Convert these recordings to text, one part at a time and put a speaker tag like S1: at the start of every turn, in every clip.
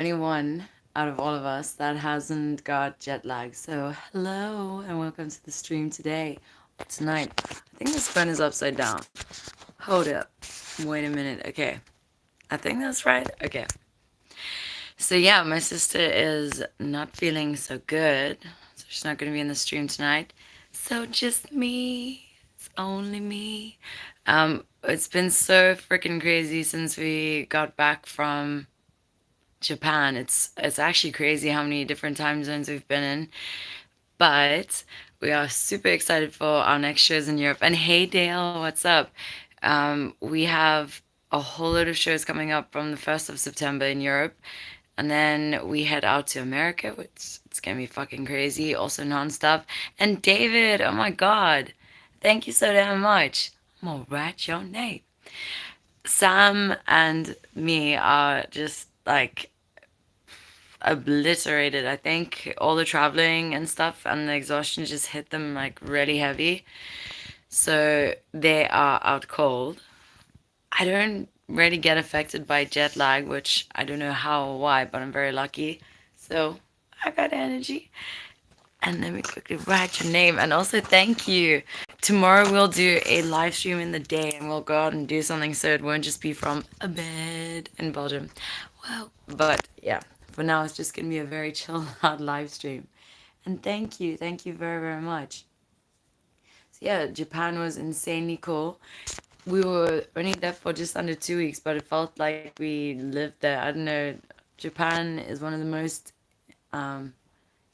S1: only one out of all of us that hasn't got jet lag. So, hello and welcome to the stream today. Tonight. I think this phone is upside down. Hold up. Wait a minute. Okay. I think that's right. Okay. So, yeah, my sister is not feeling so good. So, she's not going to be in the stream tonight. So, just me. It's only me. It's been so freaking crazy since we got back from Japan. It's actually crazy how many different time zones we've been in. But we are super excited for our next shows in Europe. And hey Dale, what's up? We have a whole load of shows coming up from the 1st of September in Europe. And then we head out to America, which it's gonna be fucking crazy, also nonstop. And David, oh my god, thank you so damn much. I'm gonna write your name. Sam and me are just like obliterated. I think all the traveling and stuff and the exhaustion just hit them like really heavy. So they are out cold. I don't really get affected by jet lag, which I don't know how or why, but I'm very lucky. So I got energy. And let me quickly write your name. And also, thank you. Tomorrow we'll do a live stream in the day and we'll go out and do something so it won't just be from a bed in Belgium. Well, but yeah, for now it's just going to be a very chill out live stream. And thank you. Thank you very, very much. So yeah, Japan was insanely cool. We were only there for just under 2 weeks, but it felt like we lived there. I don't know. Japan is one of the most um,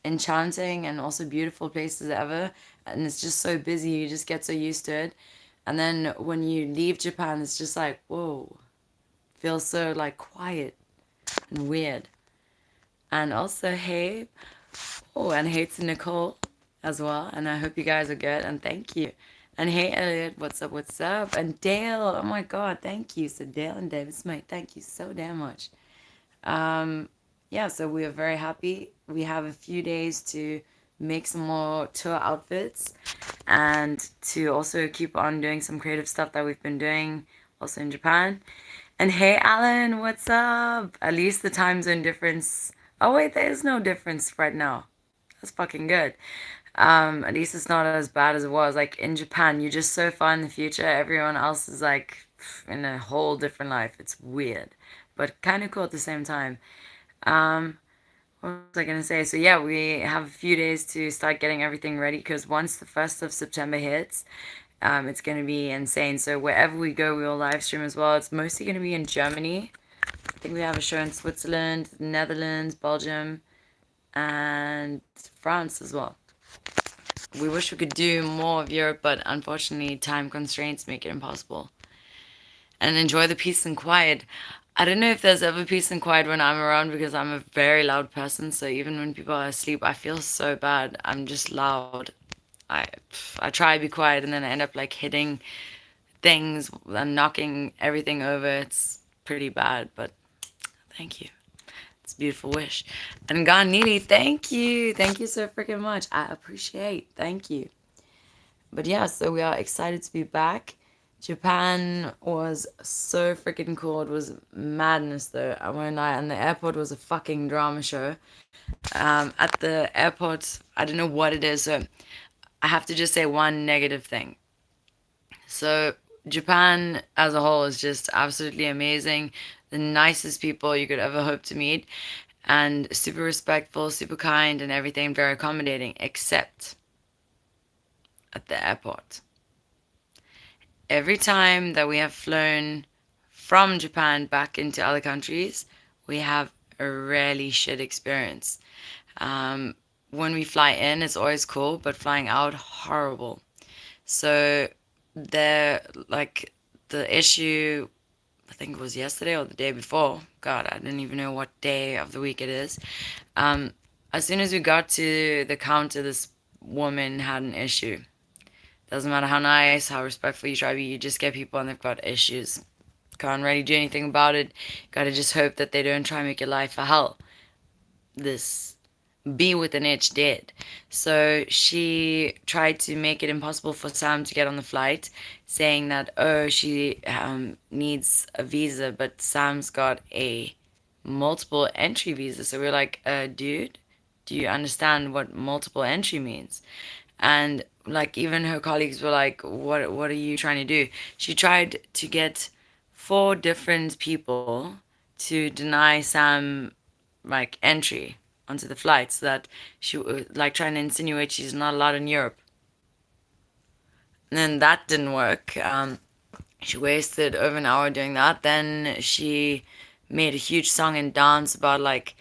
S1: enchanting and also beautiful places ever, and it's just so busy, you just get so used to it. And then when you leave Japan, it's just like, whoa, feels so like quiet and weird. And also, hey, oh, and hey to Nicole as well, and I hope you guys are good, and thank you. And hey Elliot, what's up, what's up? And Dale, oh my god, thank you. So Dale and David Smith, thank you so damn much. um yeah, so we are very happy. We have a few days to make some more tour outfits and to also keep on doing some creative stuff that we've been doing also in Japan. And hey, Alan, what's up? At least the time zone difference. Oh, wait, there is no difference right now. That's fucking good. At least it's not as bad as it was. Like in Japan, you're just so far in the future. Everyone else is like in a whole different life. It's weird, but kind of cool at the same time. Um, what was I gonna say? So yeah, we have a few days to start getting everything ready because once the 1st of September hits, it's gonna be insane. So wherever we go, we will live stream as well. It's mostly gonna be in Germany. I think we have a show in Switzerland, Netherlands, Belgium, and France as well. We wish we could do more of Europe, but unfortunately, time constraints make it impossible. And enjoy the peace and quiet. I don't know if there's ever peace and quiet when I'm around because I'm a very loud person. So even when people are asleep, I feel so bad. I'm just loud. I I try to be quiet and then I end up like hitting things and knocking everything over. It's pretty bad, but thank you. It's a beautiful wish. And Ganili, thank you. Thank you so freaking much. I appreciate. Thank you. But yeah, so we are excited to be back. Japan was so freaking cool. It was madness though. I won't lie. And the airport was a fucking drama show. At the airport, I don't know what it is. So I have to just say one negative thing. So Japan as a whole is just absolutely amazing. The nicest people you could ever hope to meet, and super respectful, super kind, and everything, very accommodating, except at the airport. Every time that we have flown from Japan back into other countries, we have a really shit experience. When we fly in, it's always cool, but flying out, horrible. So there, like the issue, I think it was yesterday or the day before. God, I don't even know what day of the week it is. Um, as soon as we got to the counter, this woman had an issue. Doesn't matter how nice, how respectful you try to be, you just get people and they've got issues. Can't really do anything about it. Gotta just hope that they don't try and make your life a hell. This bee with an itch did. So she tried to make it impossible for Sam to get on the flight, saying that, oh, she needs a visa, but Sam's got a multiple entry visa. So we're like, dude, do you understand what multiple entry means? And like even her colleagues were like, what are you trying to do? She tried to get four different people to deny Sam like entry onto the flight so that she like trying to insinuate she's not allowed in Europe. And then that didn't work. She wasted over an hour doing that. Then she made a huge song and dance about like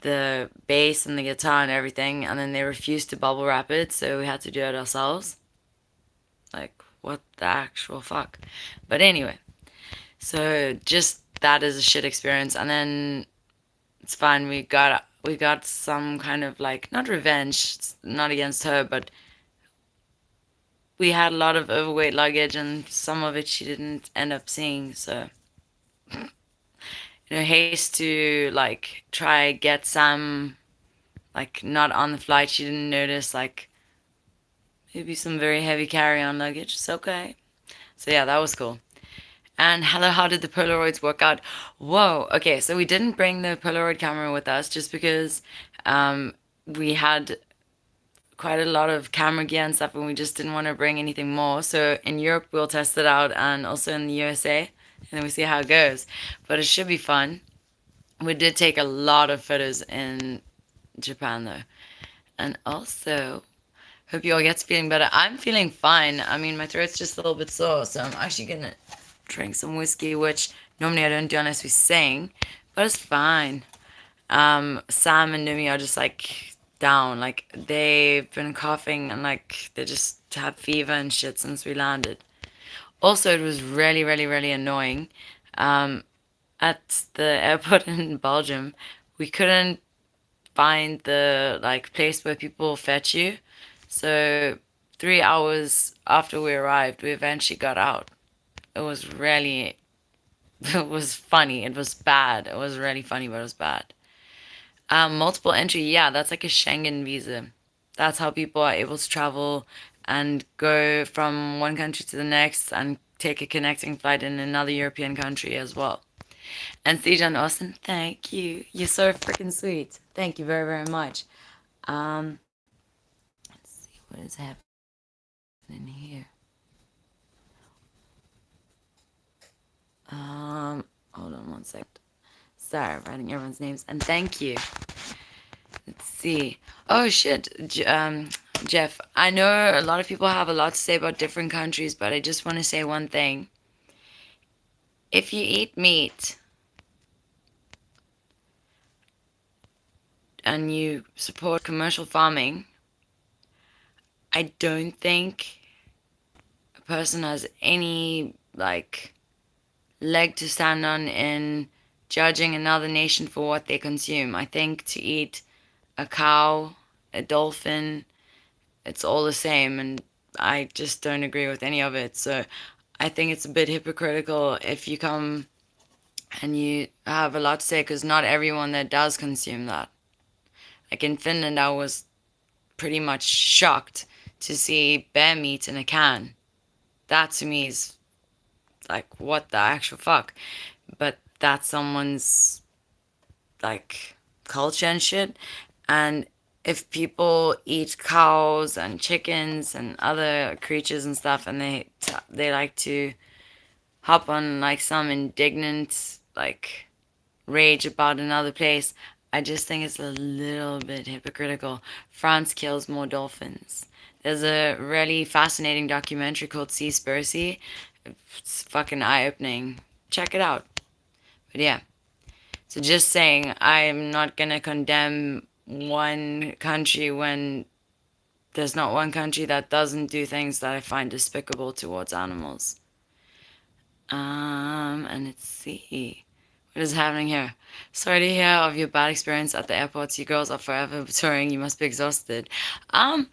S1: the bass and the guitar and everything, and then they refused to bubble wrap it, so we had to do it ourselves. Like, what the actual fuck? But anyway, so just that is a shit experience, and then it's fine. We got some kind of like not revenge, not against her, but we had a lot of overweight luggage, and some of it she didn't end up seeing. So haste to like try get some like not on the flight. She didn't notice like maybe some very heavy carry-on luggage. It's okay. So yeah, that was cool. And hello, how did the Polaroids work out? Whoa. Okay, so we didn't bring the Polaroid camera with us just because we had quite a lot of camera gear and stuff, and we just didn't want to bring anything more. So in Europe, we'll test it out, and also in the USA, and then we see how it goes. But it should be fun. We did take a lot of photos in Japan though. And also, hope you all get feeling better. I'm feeling fine. I mean, my throat's just a little bit sore, so I'm actually gonna drink some whiskey, which normally I don't do unless we sing, but it's fine. Sam and Numi are just like down. Like they've been coughing and like they just have fever and shit since we landed. Also, it was really, really, really annoying. Um, at the airport in Belgium, we couldn't find the like place where people fetch you. So 3 hours after we arrived, we eventually got out. It was really, it was funny. It was bad. It was really funny, but it was bad. Multiple entry, yeah, that's like a Schengen visa. That's how people are able to travel and go from one country to the next and take a connecting flight in another European country as well. And Sijan Austin, thank you. You're so freaking sweet. Thank you very, very much. Um, let's see what is happening here. Hold on one second. Sorry, writing everyone's names. And thank you. Let's see. Oh shit, Jeff. I know a lot of people have a lot to say about different countries, but I just want to say one thing. If you eat meat and you support commercial farming, I don't think a person has any like leg to stand on in judging another nation for what they consume. I think to eat a cow, a dolphin, it's all the same, and I just don't agree with any of it. So I think it's a bit hypocritical if you come and you have a lot to say, because not everyone that does consume that. Like in Finland, I was pretty much shocked to see bear meat in a can. That to me is like, what the actual fuck? But that's someone's like culture and shit. And if people eat cows and chickens and other creatures and stuff, and they like to hop on like some indignant like rage about another place, I just think it's a little bit hypocritical. France kills more dolphins. There's a really fascinating documentary called Seaspiracy. It's fucking eye-opening. Check it out. But yeah. So just saying, I'm not gonna condemn one country when there's not one country that doesn't do things that I find despicable towards animals. And let's see. What is happening here? Sorry to hear of your bad experience at the airport. You girls are forever touring. You must be exhausted. Um,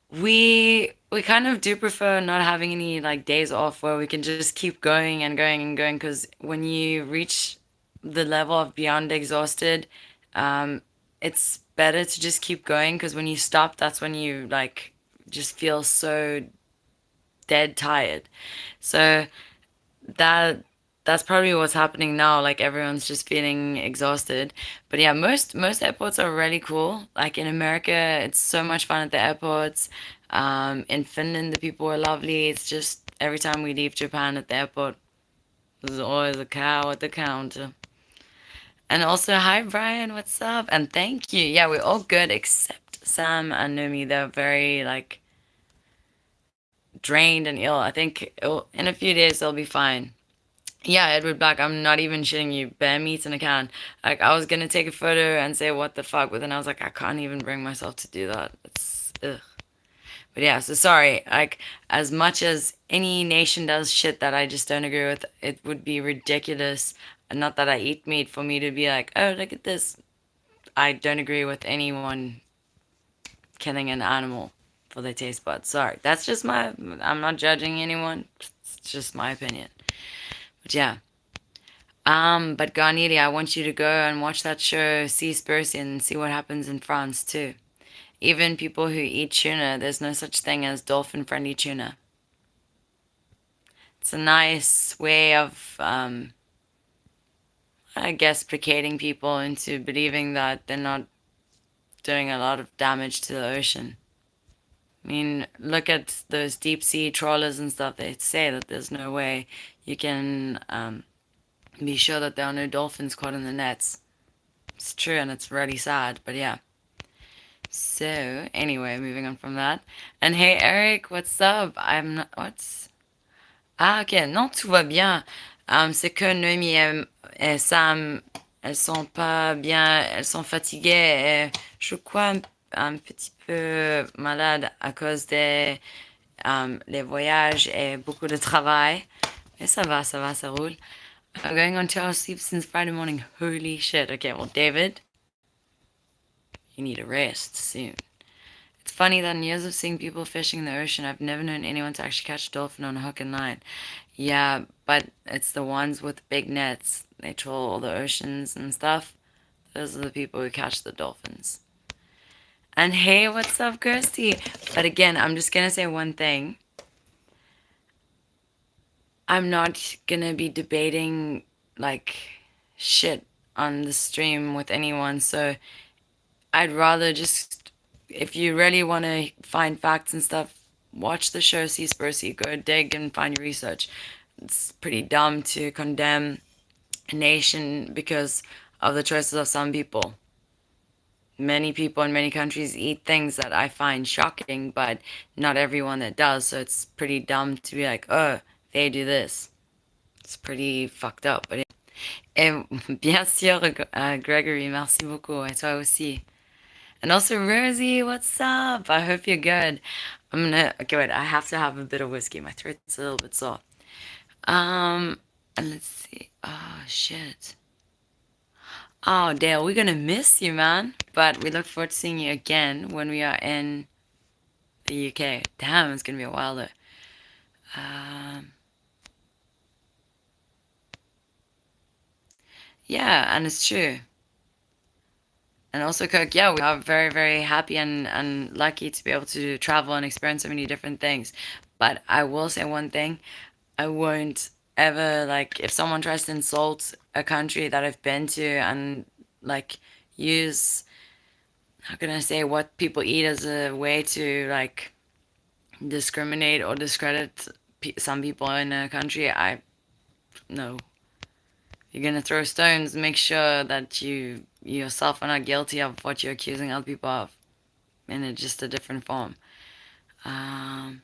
S1: we kind of do prefer not having any like days off where we can just keep going and going and going, because when you reach the level of beyond exhausted, um, it's better to just keep going, because when you stop, that's when you like just feel so dead tired. So that that's probably what's happening now. Like everyone's just feeling exhausted. But yeah, most airports are really cool. Like in America, it's so much fun at the airports. In Finland, the people are lovely. It's just every time we leave Japan at the airport, there's always a cow at the counter. And also, hi Brian, what's up? And thank you. Yeah, we're all good except Sam and Numi. They're very like drained and ill. I think in a few days they'll be fine. Yeah, Edward Black, I'm not even shitting you. Bear meat in a can. Like, I was gonna take a photo and say what the fuck, but then I was like, I can't even bring myself to do that. It's ugh. But yeah, so sorry. Like, as much as any nation does shit that I just don't agree with, it would be ridiculous. Not that I eat meat for me to be like, oh, look at this. I don't agree with anyone killing an animal for their taste buds. Sorry. That's just my. I'm not judging anyone. It's just my opinion. But yeah. But Garnili, I want you to go and watch that show, Seaspiracy, and see what happens in France too. Even people who eat tuna, there's no such thing as dolphin-friendly tuna. It's a nice way of, I guess, placating people into believing that they're not doing a lot of damage to the ocean. I mean, look at those deep sea trawlers and stuff. They say that there's no way you can be sure that there are no dolphins caught in the nets. It's true and it's really sad, but yeah. So, anyway, moving on from that. And hey, Eric, what's up? I'm not, what's... Ah, ok, non, tout va bien. C'est que Noémie et Sam, elles sont pas bien, elles sont fatiguées et je crois un petit peu malade à cause des les voyages et beaucoup de travail. Mais ça va, ça roule. I'm going on 2 hours sleep since Friday morning. Holy shit. Okay, well, David, you need a rest soon. It's funny that in years of seeing people fishing in the ocean, I've never known anyone to actually catch a dolphin on a hook and line. Yeah, but it's the ones with big nets. They troll all the oceans and stuff. Those are the people who catch the dolphins. And hey, what's up, Kirsty? But again, I'm just gonna say one thing. I'm not gonna be debating like shit on the stream with anyone, so I'd rather just, if you really want to find facts and stuff, watch the show Seaspiracy. Go dig and find your research. It's pretty dumb to condemn a nation because of the choices of some people. Many people in many countries eat things that I find shocking, but not everyone that does. So it's pretty dumb to be like, oh, they do this. It's pretty fucked up. But et bien sûr, Gregory, merci beaucoup. Et toi aussi. And also, Rosie, what's up? I hope you're good. Okay, wait, I have to have a bit of whiskey. My throat's a little bit sore. Um, and let's see. Oh, shit. Oh, Dale, we're gonna miss you, man. But we look forward to seeing you again when we are in the UK. Damn, it's gonna be a while though. Um, yeah, and it's true. And also, Kirk, yeah, we are very, very happy and lucky to be able to travel and experience so many different things. But I will say one thing, I won't ever, like, if someone tries to insult a country that I've been to and, like, use, how can I say, what people eat as a way to, like, discriminate or discredit some people in a country, no. You're gonna throw stones, make sure that you yourself are not guilty of what you're accusing other people of in just a different form. Um,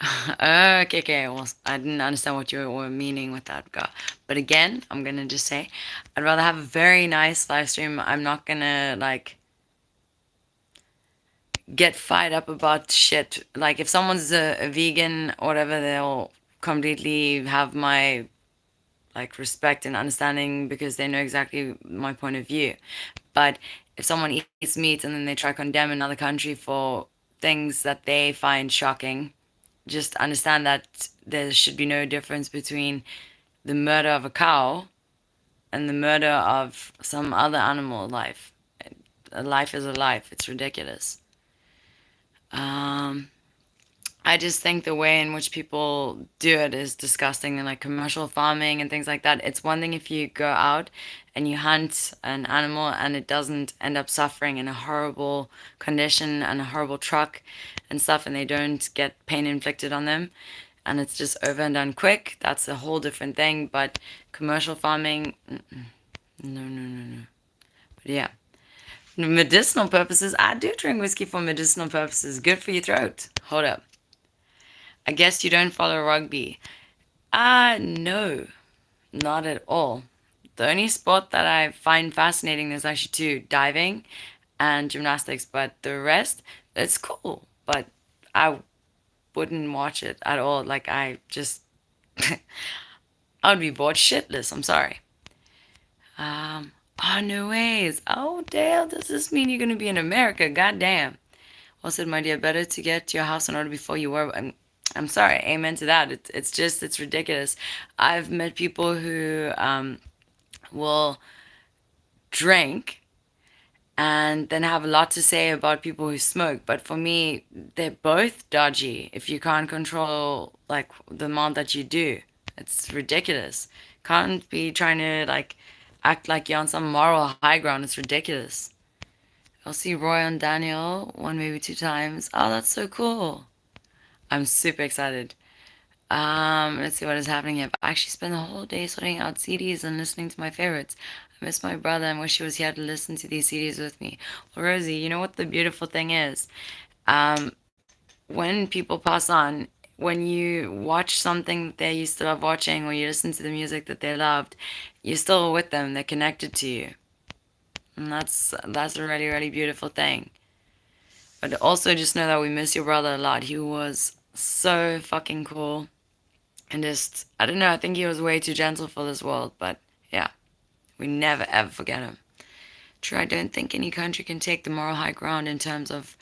S1: okay, okay. Well, I didn't understand what you were meaning with that, girl. But again, I'm gonna just say, I'd rather have a very nice live stream. I'm not gonna like get fired up about shit. Like if someone's a vegan or whatever, they'll completely have my like respect and understanding because they know exactly my point of view. But if someone eats meat and then they try to condemn another country for things that they find shocking, just understand that there should be no difference between the murder of a cow and the murder of some other animal life. A life is a life. It's ridiculous. Um, I just think the way in which people do it is disgusting, and like commercial farming and things like that. It's one thing if you go out and you hunt an animal and it doesn't end up suffering in a horrible condition and a horrible truck and stuff, and they don't get pain inflicted on them, and it's just over and done quick. That's a whole different thing. But commercial farming, no, no, no, no. But yeah, medicinal purposes. I do drink whiskey for medicinal purposes. Good for your throat. Hold up. I guess you don't follow rugby. No, not at all. The only sport that I find fascinating is actually two, diving and gymnastics, but the rest, it's cool. But I wouldn't watch it at all. Like, I just, I would be bored shitless. I'm sorry. Oh, no ways. Oh, Dale, does this mean you're going to be in America? Goddamn. Well said, my dear. Better to get your house in order before you were. I'm sorry. Amen to that. It's just, it's ridiculous. I've met people who will drink and then have a lot to say about people who smoke. But for me, they're both dodgy if you can't control like the amount that you do. It's ridiculous. Can't be trying to like act like you're on some moral high ground. It's ridiculous. I'll see Roy and Daniel one, maybe two times. Oh, that's so cool. I'm super excited. Let's see what is happening here. I actually spent the whole day sorting out CDs and listening to my favorites. I miss my brother and wish he was here to listen to these CDs with me. Well, Rosie, you know what the beautiful thing is? Um, when people pass on, when you watch something that they used to love watching, or you listen to the music that they loved, you're still with them. They're connected to you, and that's a really really beautiful thing. But also just know that we miss your brother a lot. He was so fucking cool. And just, I don't know, I think he was way too gentle for this world, but yeah, we never ever forget him. True, I don't think any country can take the moral high ground in terms of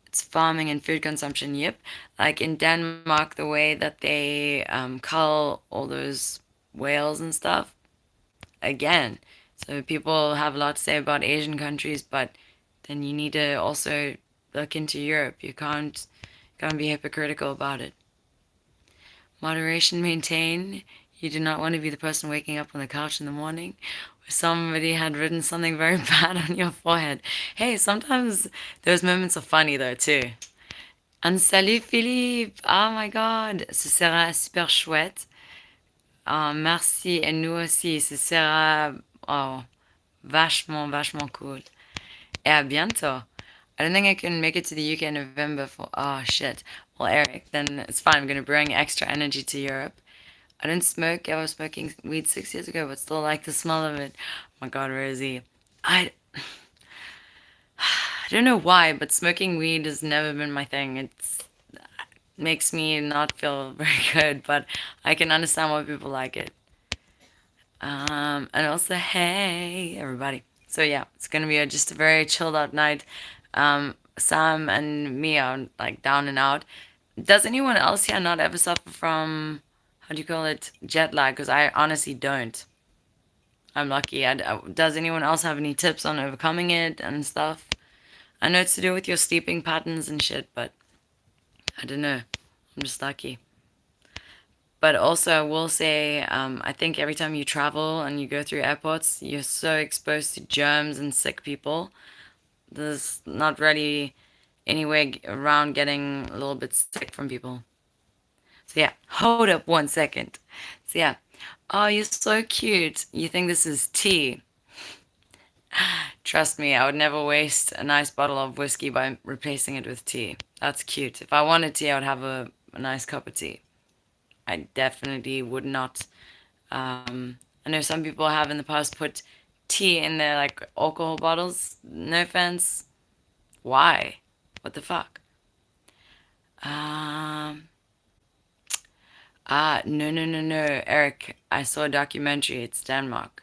S1: its farming and food consumption. Yep. Like in Denmark, the way that they cull all those whales and stuff, again. So people have a lot to say about Asian countries, but then you need to also look into Europe. You can't be hypocritical about it. Moderation maintain. You do not want to be the person waking up on the couch in the morning where somebody had written something very bad on your forehead. Hey, sometimes those moments are funny though too. And salut Philippe! Oh my god, ce sera super chouette. Merci et nous aussi, ce sera oh, vachement, vachement cool. Et à bientôt. I don't think I can make it to the UK in November for. Oh shit. Well, Eric, then it's fine. I'm gonna bring extra energy to Europe. I didn't smoke. I was smoking weed 6 years ago, but still like the smell of it. Oh my God, Rosie. I don't know why, but smoking weed has never been my thing. It makes me not feel very good, but I can understand why people like it. And also, hey, everybody. So yeah, it's gonna be just a very chilled out night. Sam and me are like down and out. Does anyone else here not ever suffer from, how do you call it, jet lag? Because I honestly don't. I'm lucky. Does anyone else have any tips on overcoming it and stuff? I know it's to do with your sleeping patterns and shit, but I don't know. I'm just lucky. But also, I will say, I think every time you travel and you go through airports, you're so exposed to germs and sick people. There's not really any way around getting a little bit sick from people. So yeah, hold up 1 second. So yeah, oh, you're so cute. You think this is tea? Trust me, I would never waste a nice bottle of whiskey by replacing it with tea. That's cute. If I wanted tea, I would have a nice cup of tea. I definitely would not. I know some people have in the past put tea in their like alcohol bottles. No offense. Why? What the fuck? Um, no, no, no, no. Eric, I saw a documentary. It's Denmark.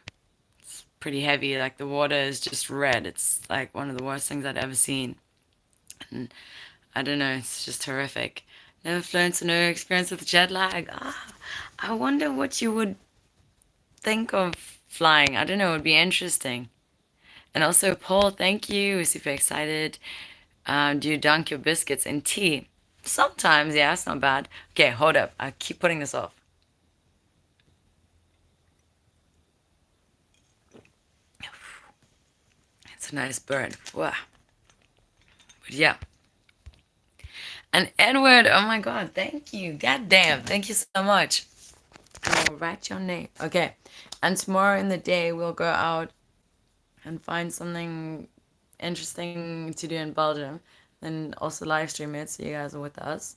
S1: It's pretty heavy. Like the water is just red. It's like one of the worst things I'd ever seen. And I don't know. It's just horrific. Never flown, so no experience with jet lag. I wonder what you would think of flying. I don't know. It would be interesting. And also, Paul, thank you. We're super excited. Do you dunk your biscuits in tea? Sometimes, yeah, it's not bad. Okay, hold up. I keep putting this off. It's a nice bird. Wow. But yeah. And Edward, oh my god, thank you. God damn, thank you so much. I'll write your name. Okay. And tomorrow in the day, we'll go out and find something interesting to do in Belgium. And also live stream it so you guys are with us.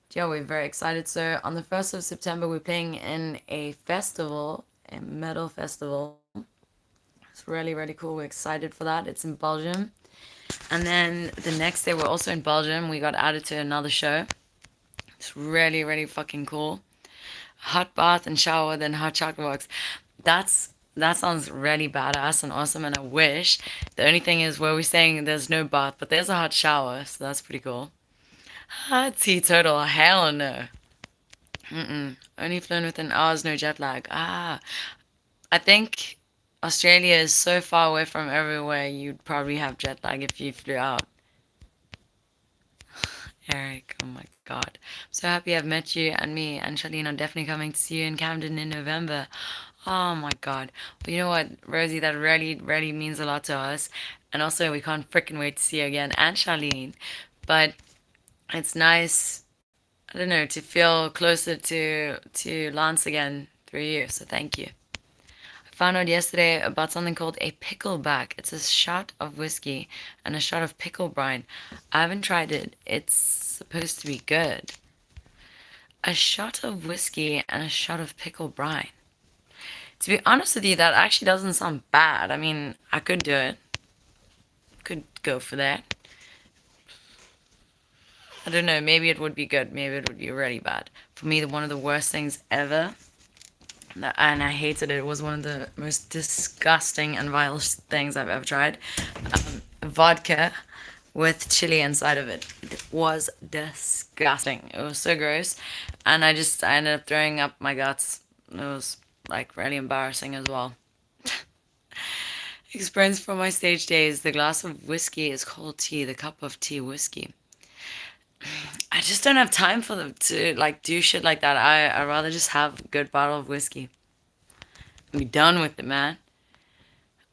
S1: But yeah, we're very excited. So on the 1st of September, we're playing in a festival, a metal festival. It's really, really cool. We're excited for that. It's in Belgium. And then the next day, we're also in Belgium. We got added to another show. It's really, really fucking cool. Hot bath and shower, then hot chocolate box. That sounds really badass and awesome, and I wish. The only thing is where we're staying, there's no bath, but there's a hot shower, so that's pretty cool. Hot teetotal, hell no. Only flown within hours, no jet lag. I think Australia is so far away from everywhere, you'd probably have jet lag if you flew out. Eric, oh my god. I'm so happy I've met you, and me and Charlene are definitely coming to see you in Camden in November. Oh my god. Well, you know what, Rosie, that really, really means a lot to us. And also, we can't freaking wait to see you again, and Charlene. But it's nice, I don't know, to feel closer to Lance again through you. So thank you. I found out yesterday about something called a pickleback. It's a shot of whiskey and a shot of pickle brine. I haven't tried it. It's supposed to be good. A shot of whiskey and a shot of pickle brine. To be honest with you, that actually doesn't sound bad. I mean, I could do it. Could go for that. I don't know. Maybe it would be good. Maybe it would be really bad. For me, one of the worst things ever, and I hated it. It was one of the most disgusting and vile things I've ever tried. Vodka with chili inside of it. It was disgusting. It was so gross, and I ended up throwing up my guts. It was like really embarrassing as well. Experience from my stage days. The glass of whiskey is cold tea. The cup of tea whiskey. I just don't have time for them to like do shit like that. I rather just have a good bottle of whiskey. Be done with it, man.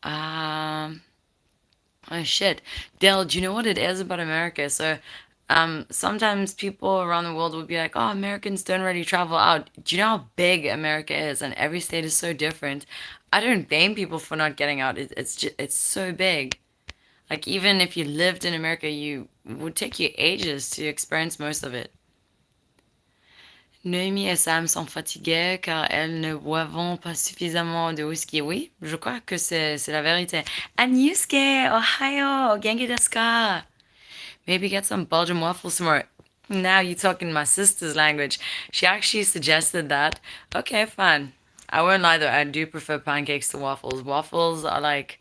S1: Um. Oh shit, Dale. Do you know what it is about America? So, sometimes people around the world would be like, "Oh, Americans don't really travel out." Do you know how big America is, and every state is so different? I don't blame people for not getting out. It's so big. Like even if you lived in America, you would take you ages to experience most of it. Noémie et Sam sont fatiguées car elles ne boivent pas suffisamment de whisky. Oui, je crois que c'est la vérité. Anyusuke, Ohio, genki desu ka? Maybe get some Belgian waffles tomorrow. Now you're talking my sister's language. She actually suggested that. Okay, fine. I won't lie though, I do prefer pancakes to waffles. Waffles are like,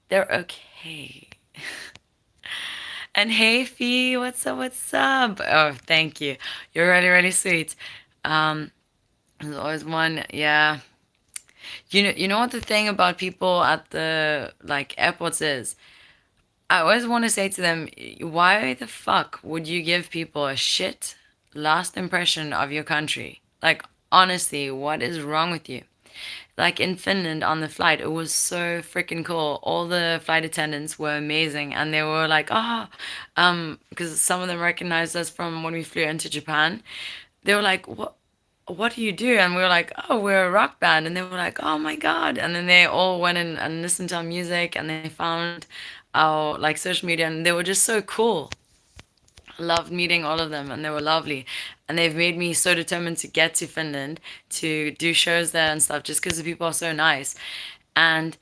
S1: they're okay. And hey, Fee, what's up? What's up? Oh, thank you. You're really, really sweet. Um, there's always one, yeah. You know what the thing about people at the like airports is? I always want to say to them, why the fuck would you give people a shit last impression of your country? Like, honestly, what is wrong with you? Like in Finland on the flight, it was so freaking cool. All the flight attendants were amazing, and they were like, because some of them recognized us from when we flew into Japan. They were like, what do you do? And we were like, oh, we're a rock band. And they were like, oh my God. And then they all went in and listened to our music, and they found our like social media, and they were just so cool. Loved meeting all of them, and they were lovely. And they've made me so determined to get to Finland to do shows there and stuff just because the people are so nice. And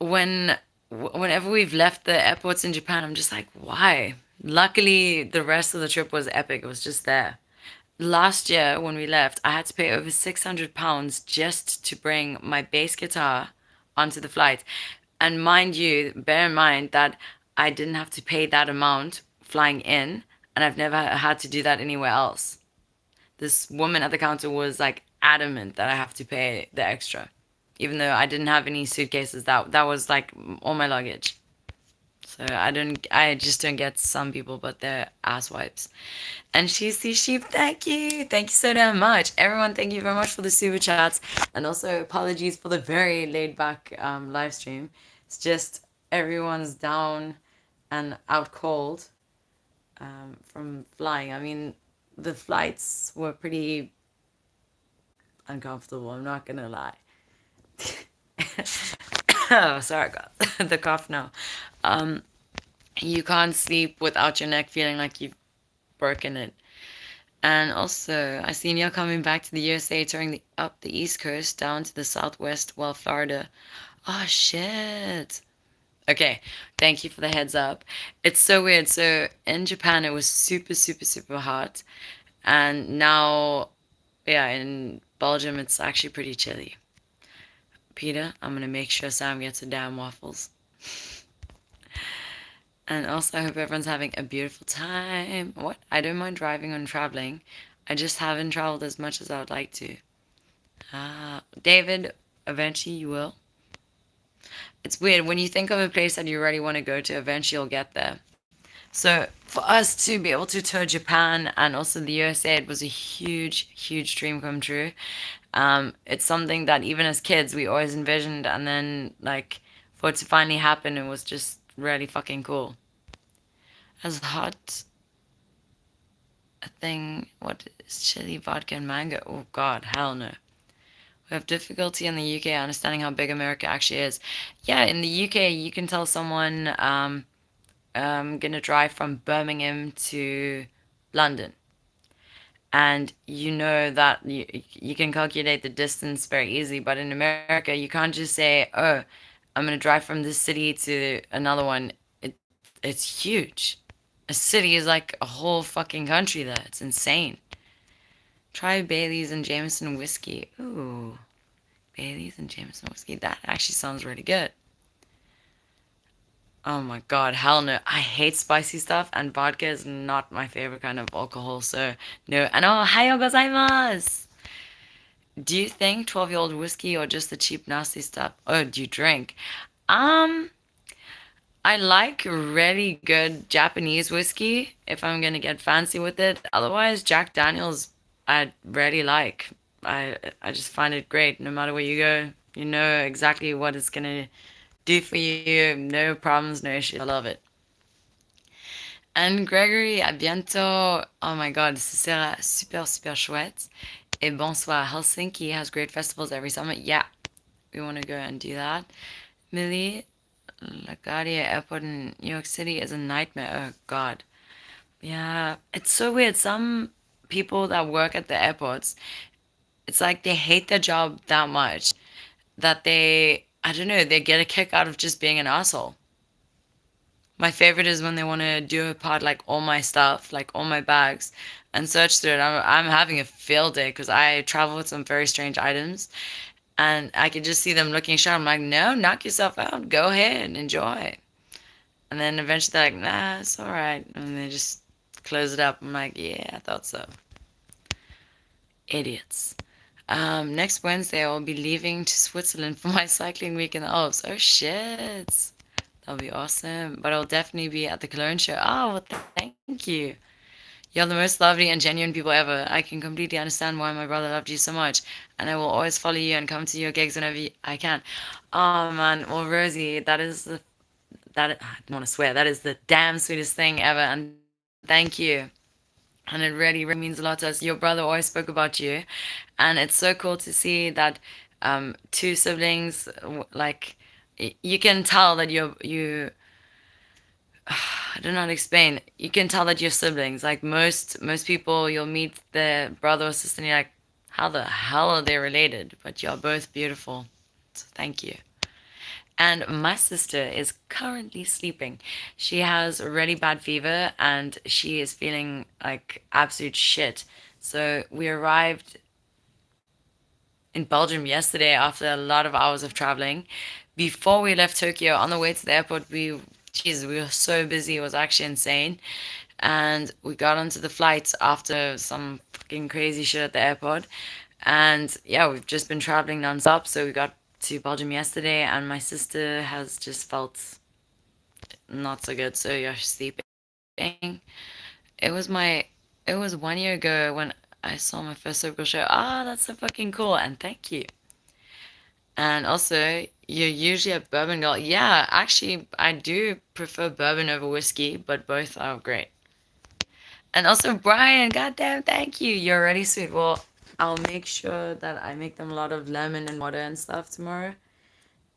S1: whenever we've left the airports in Japan, I'm just like, why? Luckily, the rest of the trip was epic. It was just there. Last year, when we left, I had to pay over £600 just to bring my bass guitar onto the flight. And mind you, bear in mind that I didn't have to pay that amount flying in, and I've never had to do that anywhere else. This woman at the counter was like adamant that I have to pay the extra, even though I didn't have any suitcases. That was like all my luggage. So I just don't get some people, but they're ass wipes. And Sheesy Sheep, thank you. Thank you so damn much. Everyone, thank you very much for the super chats. And also apologies for the very laid back live stream. It's just everyone's down and out cold from flying. I mean, the flights were pretty uncomfortable, I'm not gonna lie. Oh, sorry, God. The cough now. Um, you can't sleep without your neck feeling like you've broken it. And also, I seen you're coming back to the USA, touring up the East Coast down to the Southwest, well, Florida. Oh, shit. Okay, thank you for the heads up. It's so weird. So in Japan, it was super, super, super hot. And now, yeah, in Belgium, it's actually pretty chilly. Peter, I'm gonna make sure Sam gets the damn waffles. And also, I hope everyone's having a beautiful time. What? I don't mind driving and traveling. I just haven't traveled as much as I would like to. David, eventually you will. It's weird. When you think of a place that you really want to go to, eventually you'll get there. So for us to be able to tour Japan and also the USA, it was a huge, huge dream come true. It's something that even as kids we always envisioned, and then like for it to finally happen, it was just really fucking cool. As hot a thing, what is chili, vodka, and mango? Oh God, hell no. We have difficulty in the UK understanding how big America actually is. Yeah, in the UK, you can tell someone, I'm gonna drive from Birmingham to London, and you know that you can calculate the distance very easily. But in America, you can't just say, "Oh, I'm gonna drive from this city to another one." It's huge. A city is like a whole fucking country there. It's insane. Try Bailey's and Jameson whiskey. Ooh, Bailey's and Jameson whiskey. That actually sounds really good. Oh my God, hell no. I hate spicy stuff, and vodka is not my favorite kind of alcohol, so no. And oh, hayo gozaimasu! Do you think 12-year-old whiskey or just the cheap, nasty stuff? Oh, do you drink? Um, I like really good Japanese whiskey if I'm gonna get fancy with it. Otherwise, Jack Daniels, I really like. I just find it great. No matter where you go, you know exactly what it's gonna do for you. No problems, no issues. I love it. And Gregory, à bientôt. Oh my God, ce sera super, super chouette. Et bonsoir. Helsinki has great festivals every summer. Yeah, we want to go and do that. Millie, LaGuardia Airport in New York City is a nightmare. Oh God. Yeah, it's so weird. Some people that work at the airports, it's like they hate their job that much that I don't know, they get a kick out of just being an asshole. My favorite is when they want to do apart like all my stuff, like all my bags, and search through it. I'm having a field day because I travel with some very strange items, and I could just see them looking sharp. I'm like, no, knock yourself out. Go ahead, enjoy. And then eventually they're like, nah, it's all right, and they just close it up. I'm like, yeah, I thought so. Idiots. Next Wednesday, I will be leaving to Switzerland for my cycling week in the Alps. Oh shit. That'll be awesome. But I'll definitely be at the Cologne show. Oh, well, thank you. You're the most lovely and genuine people ever. I can completely understand why my brother loved you so much. And I will always follow you and come to your gigs whenever I can. Oh, man. Well, Rosie, I don't want to swear, that is the damn sweetest thing ever. And thank you. And it really, really means a lot to us. Your brother always spoke about you. And it's so cool to see that two siblings, like, you can tell that I don't know how to explain. You can tell that you're siblings. Like most people, you'll meet the brother or sister, and you're like, how the hell are they related? But you're both beautiful. So thank you. And my sister is currently sleeping. She has a really bad fever and she is feeling like absolute shit. So we arrived in Belgium yesterday after a lot of hours of traveling. Before we left Tokyo, on the way to the airport, Jesus, we were so busy. It was actually insane. And we got onto the flight after some fucking crazy shit at the airport. And yeah, we've just been traveling nonstop. So we got to Belgium yesterday, and my sister has just felt not so good, so you're sleeping. It was my, it was 1 year ago when I saw my first circle show. Ah, that's so fucking cool, and thank you. And also, you're usually a bourbon girl. Yeah, actually, I do prefer bourbon over whiskey, but both are great. And also, Brian, goddamn, thank you. You're already sweet. Well, I'll make sure that I make them a lot of lemon and water and stuff tomorrow.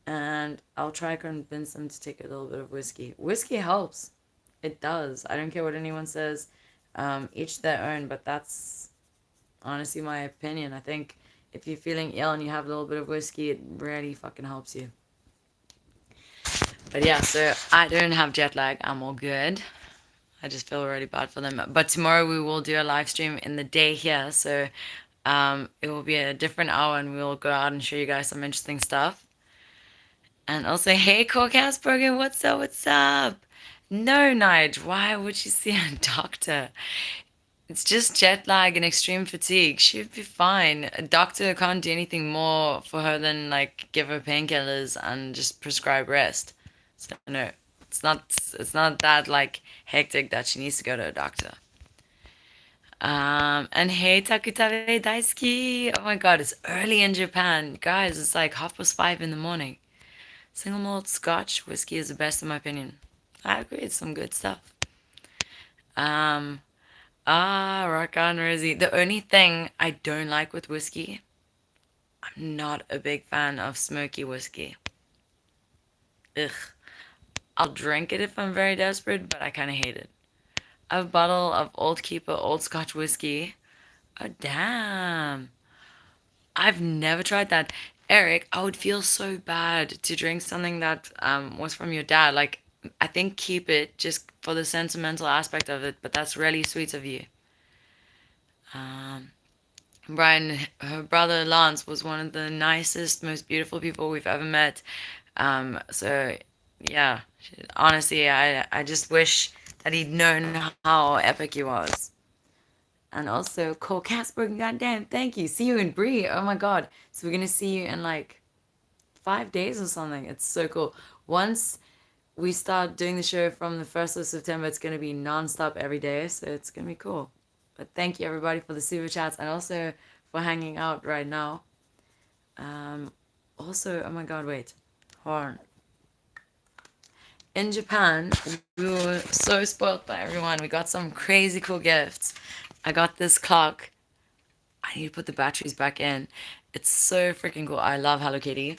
S1: And I'll try to convince them to take a little bit of whiskey. Whiskey helps. It does. I don't care what anyone says. Each their own, but that's honestly my opinion. I think if you're feeling ill and you have a little bit of whiskey, it really fucking helps you. But yeah, so I don't have jet lag. I'm all good. I just feel really bad for them. But tomorrow we will do a live stream in the day here. So it will be a different hour and we'll go out and show you guys some interesting stuff. And also, hey, Corecast Brogan, what's up? What's up? No, Nige, why would you see a doctor? It's just jet lag and extreme fatigue. She'd be fine. A doctor can't do anything more for her than like give her painkillers and just prescribe rest. So no, it's not that like hectic that she needs to go to a doctor. And hey, Takutare Daisuki. Oh my god, it's early in Japan. Guys, it's like 5:30 in the morning. Single malt Scotch whiskey is the best in my opinion. I agree, it's some good stuff. Um, Rock on, Rosie. The only thing I don't like with whiskey, I'm not a big fan of smoky whiskey. Ugh. I'll drink it if I'm very desperate, but I kind of hate it. A bottle of Old Keeper Old Scotch whiskey. Oh, damn. I've never tried that. Eric, I would feel so bad to drink something that was from your dad. Like, I think keep it just for the sentimental aspect of it, but that's really sweet of you. Um, Brian, her brother Lance was one of the nicest, most beautiful people we've ever met. So yeah, honestly, I just wish that he'd known how epic he was. And also, Cole Casper, goddamn, thank you. See you in Brie. Oh my god. So we're gonna see you in like 5 days or something. It's so cool. Once we start doing the show from the 1st of September, it's gonna be non-stop every day. So it's gonna be cool. But thank you everybody for the super chats and also for hanging out right now. Um, Also, oh my god, wait. Horn. In Japan, we were so spoiled by everyone. We got some crazy cool gifts. I got this clock. I need to put the batteries back in. It's so freaking cool. I love Hello Kitty.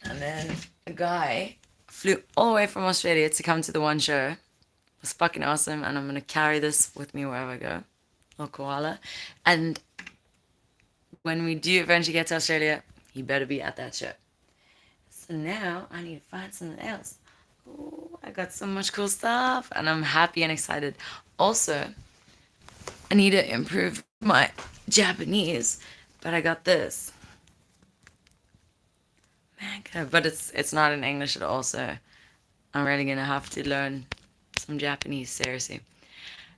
S1: And then a guy flew all the way from Australia to come to the one show. It was fucking awesome. And I'm going to carry this with me wherever I go. Little koala. And when we do eventually get to Australia, he better be at that show. So now I need to find something else. Ooh, I got so much cool stuff and I'm happy and excited. Also, I need to improve my Japanese, but I got this manga, but it's not in English at all, so I'm really gonna have to learn some Japanese, seriously.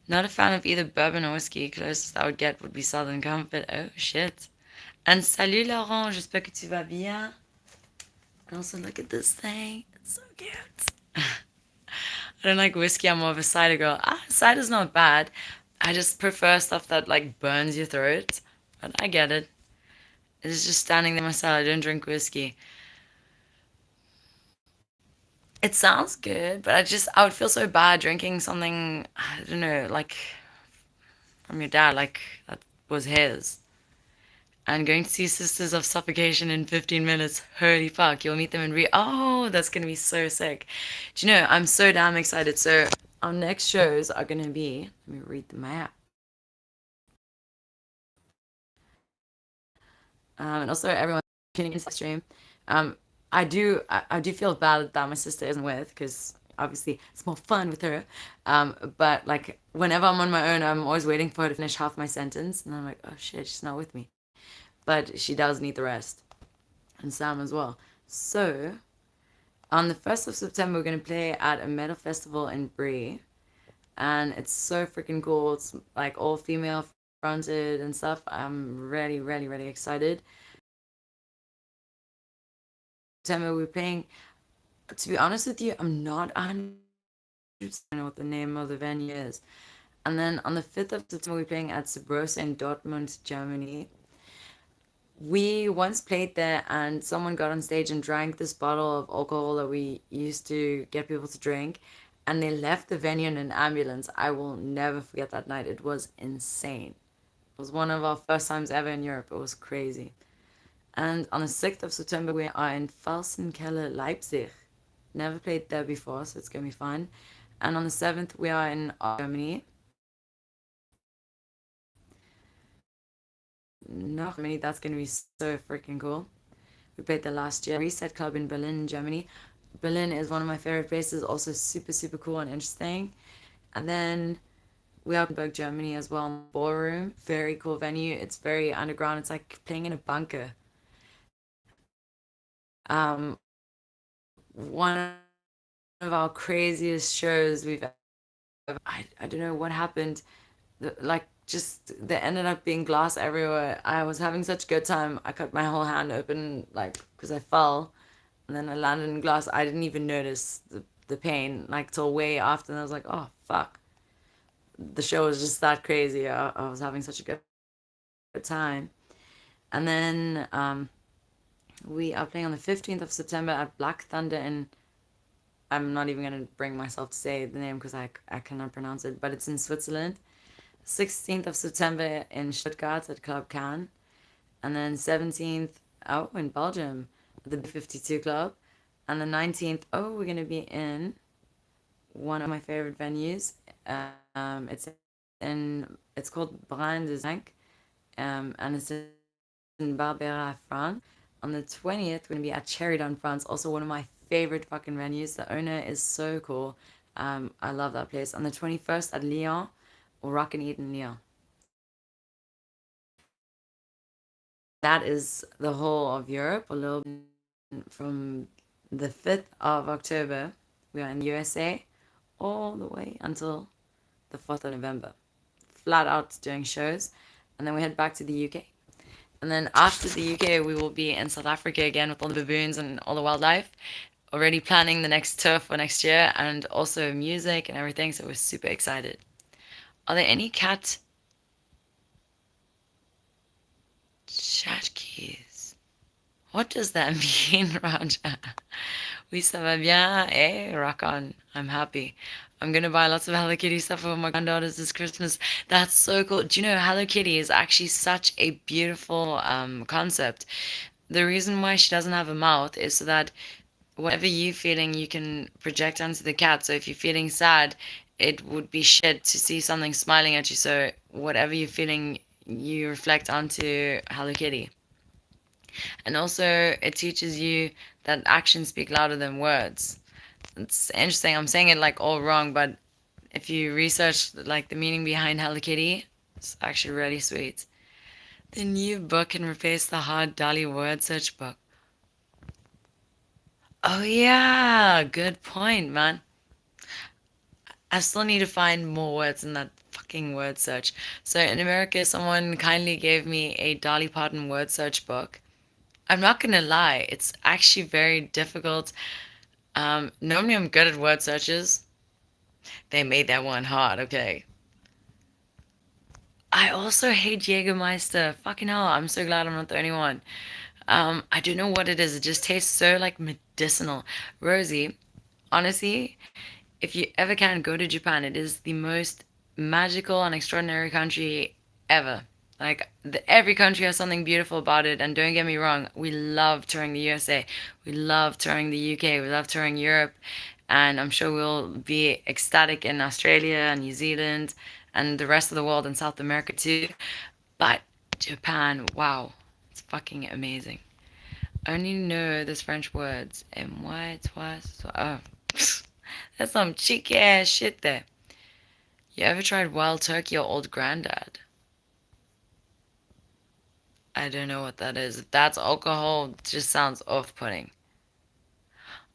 S1: Not a fan of either bourbon or whiskey. Closest I would get would be Southern Comfort. Oh shit. And salut Laurent, j'espère que tu vas bien. And also look at this thing. It's so cute. I don't like whiskey, I'm more of a cider girl. Cider's not bad. I just prefer stuff that like burns your throat. But I get it. It's just standing there myself. I don't drink whiskey. It sounds good, but I would feel so bad drinking something, I don't know, like from your dad, like that was his. And going to see Sisters of Suffocation in 15 minutes. Holy fuck, you'll meet them in Rio. Oh, that's gonna be so sick. Do you know, I'm so damn excited. So our next shows are gonna be, let me read the map. And also everyone tuning into the stream. I do feel bad that my sister isn't with because obviously it's more fun with her. But like whenever I'm on my own, I'm always waiting for her to finish half my sentence, and I'm like, oh shit, she's not with me. But she does need the rest, and Sam as well. So on the 1st of September, we're gonna play at a metal festival in Brie, and it's so freaking cool. It's like all female fronted and stuff. I'm really, really, really excited. September we're playing. To be honest with you, I'm not 100 I know what the name of the venue is. And then on the 5th of September, we're playing at Zerbrosa in Dortmund, Germany. We once played there, and someone got on stage and drank this bottle of alcohol that we used to get people to drink, and they left the venue in an ambulance. I will never forget that night. It was insane. It was one of our first times ever in Europe. It was crazy. And on the 6th of September, we are in Felsenkelle, Leipzig. Never played there before, so it's going to be fun. And on the 7th, we are in Germany. No, Germany, that's going to be so freaking cool. We played there last year. Reset Club in Berlin, Germany. Berlin is one of my favorite places, also super, super cool and interesting. And then we are in Berg, Germany as well. Ballroom, very cool venue. It's very underground. It's like playing in a bunker. One of our craziest shows we've ever. I don't know what happened. Like just there ended up being glass everywhere. I was having such a good time. I cut my whole hand open like because I fell, and then I landed in glass. I didn't even notice the pain like till way after, and I was like, oh fuck. The show was just that crazy. I was having such a good time, and then we are playing on the 15th of September at Black Thunder in. I'm not even gonna bring myself to say the name because I cannot pronounce it, but it's in Switzerland. 16th of September in Stuttgart at Club Cannes, and then 17th out in Belgium at the B52 Club, and the 19th, oh, we're gonna be in one of my favorite venues. It's called Brin de Zinc, and it's in Barbera, France. On the 20th, we're gonna be at Cherrydon, France, also one of my favorite fucking venues. The owner is so cool. I love that place. On the 21st at Lyon, or Rock and Eat in Lyon. That is the whole of Europe. A little from the 5th of October, we are in the USA all the way until the 4th of November. Flat out doing shows. And then we head back to the UK. And then after the UK, we will be in South Africa again with all the baboons and all the wildlife. Already planning the next tour for next year and also music and everything. So we're super excited. Are there any cat tchotchkes? What does that mean, Raja? Oui, ça va bien. Hey, rock on. I'm happy. I'm gonna buy lots of Hello Kitty stuff for my granddaughters this Christmas. That's so cool. Do you know Hello Kitty is actually such a beautiful concept. The reason why she doesn't have a mouth is so that whatever you're feeling, you can project onto the cat. So if you're feeling sad, it would be shit to see something smiling at you. So whatever you're feeling, you reflect onto Hello Kitty. And also, it teaches you that actions speak louder than words. It's interesting. I'm saying it like all wrong, but if you research like the meaning behind Hello Kitty, it's actually really sweet. The new book can replace the hard Dali word search book. Oh yeah, good point, man. I still need to find more words in that fucking word search. So in America, someone kindly gave me a Dolly Parton word search book. I'm not gonna lie, it's actually very difficult. Normally I'm good at word searches. They made that one hard, okay. I also hate Jägermeister. Fucking hell, I'm so glad I'm not the only one. I don't know what it is. It just tastes so like medicinal. Rosie, honestly, if you ever can go to Japan, it is the most magical and extraordinary country ever. Like every country has something beautiful about it, and don't get me wrong, we love touring the USA, we love touring the UK, we love touring Europe, and I'm sure we'll be ecstatic in Australia and New Zealand and the rest of the world and South America too. But Japan, wow, it's fucking amazing. I only know those French words. And what was oh, that's some cheeky ass shit there. You ever tried wild turkey or old granddad? I don't know what that is. If that's alcohol, it just sounds off-putting.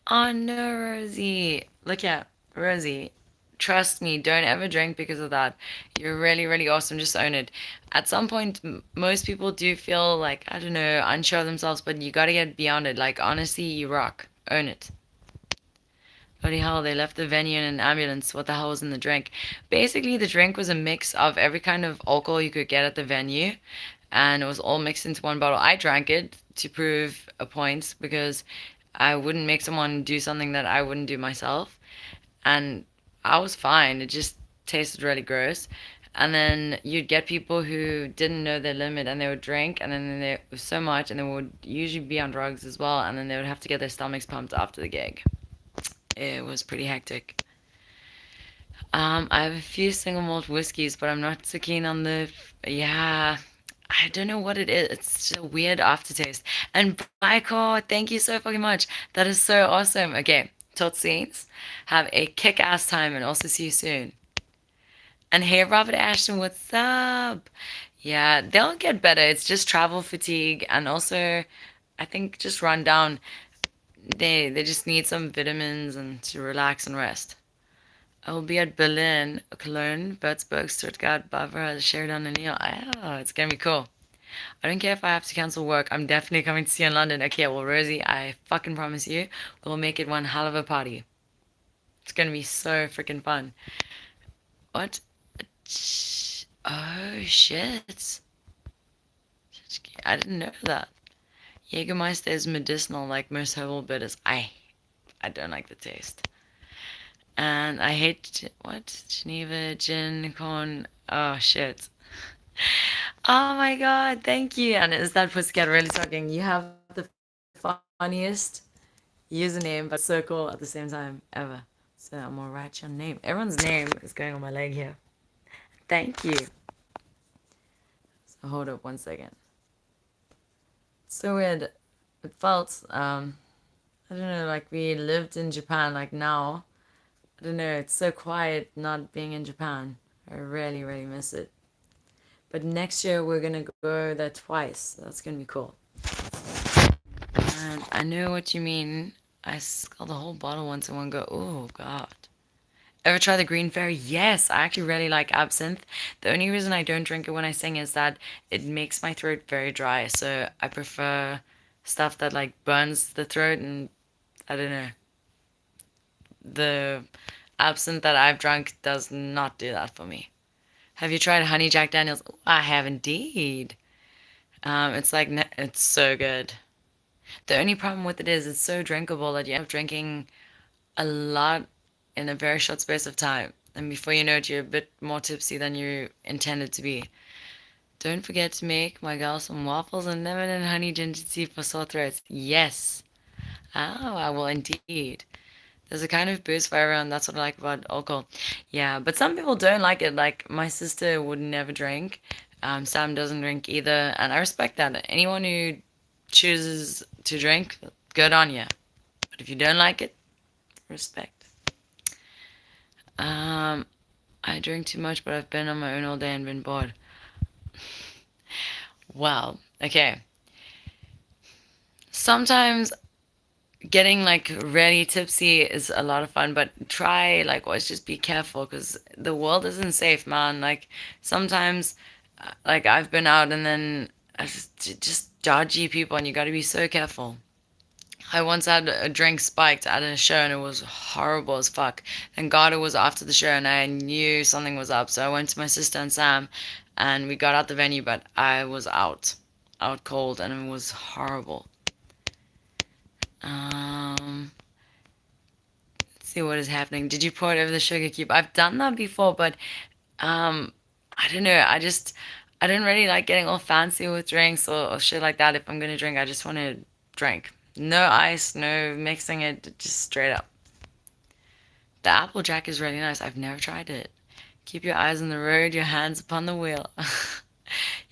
S1: Oh no, Rosie. Look at Rosie. Trust me, don't ever drink because of that. You're really, really awesome. Just own it. At some point, most people do feel like, I don't know, unsure of themselves, but you gotta get beyond it. Like, honestly, you rock. Own it. Bloody hell, they left the venue in an ambulance. What the hell was in the drink? Basically, the drink was a mix of every kind of alcohol you could get at the venue, and it was all mixed into one bottle. I drank it to prove a point because I wouldn't make someone do something that I wouldn't do myself. And I was fine. It just tasted really gross. And then you'd get people who didn't know their limit and they would drink, and then there was so much, and they would usually be on drugs as well, and then they would have to get their stomachs pumped after the gig. It was pretty hectic. I have a few single malt whiskeys, but I'm not so keen on the. Yeah, I don't know what it is. It's just a weird aftertaste. And Michael, thank you so fucking much. That is so awesome. Okay, Totsies, have a kick-ass time and also see you soon. And hey, Robert Ashton, what's up? Yeah, they'll get better. It's just travel fatigue and also, I think, just run down. They just need some vitamins and to relax and rest. I will be at Berlin, Cologne, Würzburg, Stuttgart, Bavaria, Sheridan, and Lyon. Oh, it's gonna be cool. I don't care if I have to cancel work. I'm definitely coming to see you in London. Okay, well, Rosie, I fucking promise you, we'll make it one hell of a party. It's gonna be so freaking fun. What? Oh, shit. I didn't know that. Jägermeister is medicinal like most herbal bitters. I don't like the taste. And I hate, what? Geneva, gin, corn. Oh, shit. Oh my god, thank you. And is that Pussycat really talking? You have the funniest username, but so cool at the same time ever. So I'm gonna write your name. Everyone's name is going on my leg here. Thank you. So hold up 1 second. So weird. It felt, I don't know, like we lived in Japan, like now. I don't know, it's so quiet not being in Japan. I really, really miss it. But next year we're gonna go there twice. That's gonna be cool. And I know what you mean. I sculled the whole bottle once in one go. Oh god. Ever try the green fairy? Yes, I actually really like absinthe. The only reason I don't drink it when I sing is that it makes my throat very dry. So I prefer stuff that like burns the throat, and I don't know. The absinthe that I've drunk does not do that for me. Have you tried honey Jack Daniels? Ooh, I have indeed. It's like it's so good. The only problem with it is it's so drinkable that you end up drinking a lot in a very short space of time. And before you know it, you're a bit more tipsy than you intended to be. Don't forget to make my girl some waffles and lemon and honey ginger tea for sore throats. Yes. Oh, I will indeed. There's a kind of booze for everyone. That's what I like about alcohol. Yeah, but some people don't like it. Like my sister would never drink. Sam doesn't drink either, and I respect that. Anyone who chooses to drink, good on you. But if you don't like it, respect. I drink too much, but I've been on my own all day and been bored. Well, okay. Sometimes getting like really tipsy is a lot of fun, but try like always just be careful because the world isn't safe, man. Like sometimes, like I've been out and then I just dodgy people, and you got to be so careful. I once had a drink spiked at a show and it was horrible as fuck. Thank God it was after the show and I knew something was up. So I went to my sister and Sam and we got out the venue, but I was out cold, and it was horrible. Let's see what is happening. Did you pour it over the sugar cube? I've done that before, but I don't know. I don't really like getting all fancy with drinks or shit like that. If I'm gonna drink, I just want to drink. No ice, no mixing it, just straight up. The Applejack is really nice. I've never tried it. Keep your eyes on the road, your hands upon the wheel.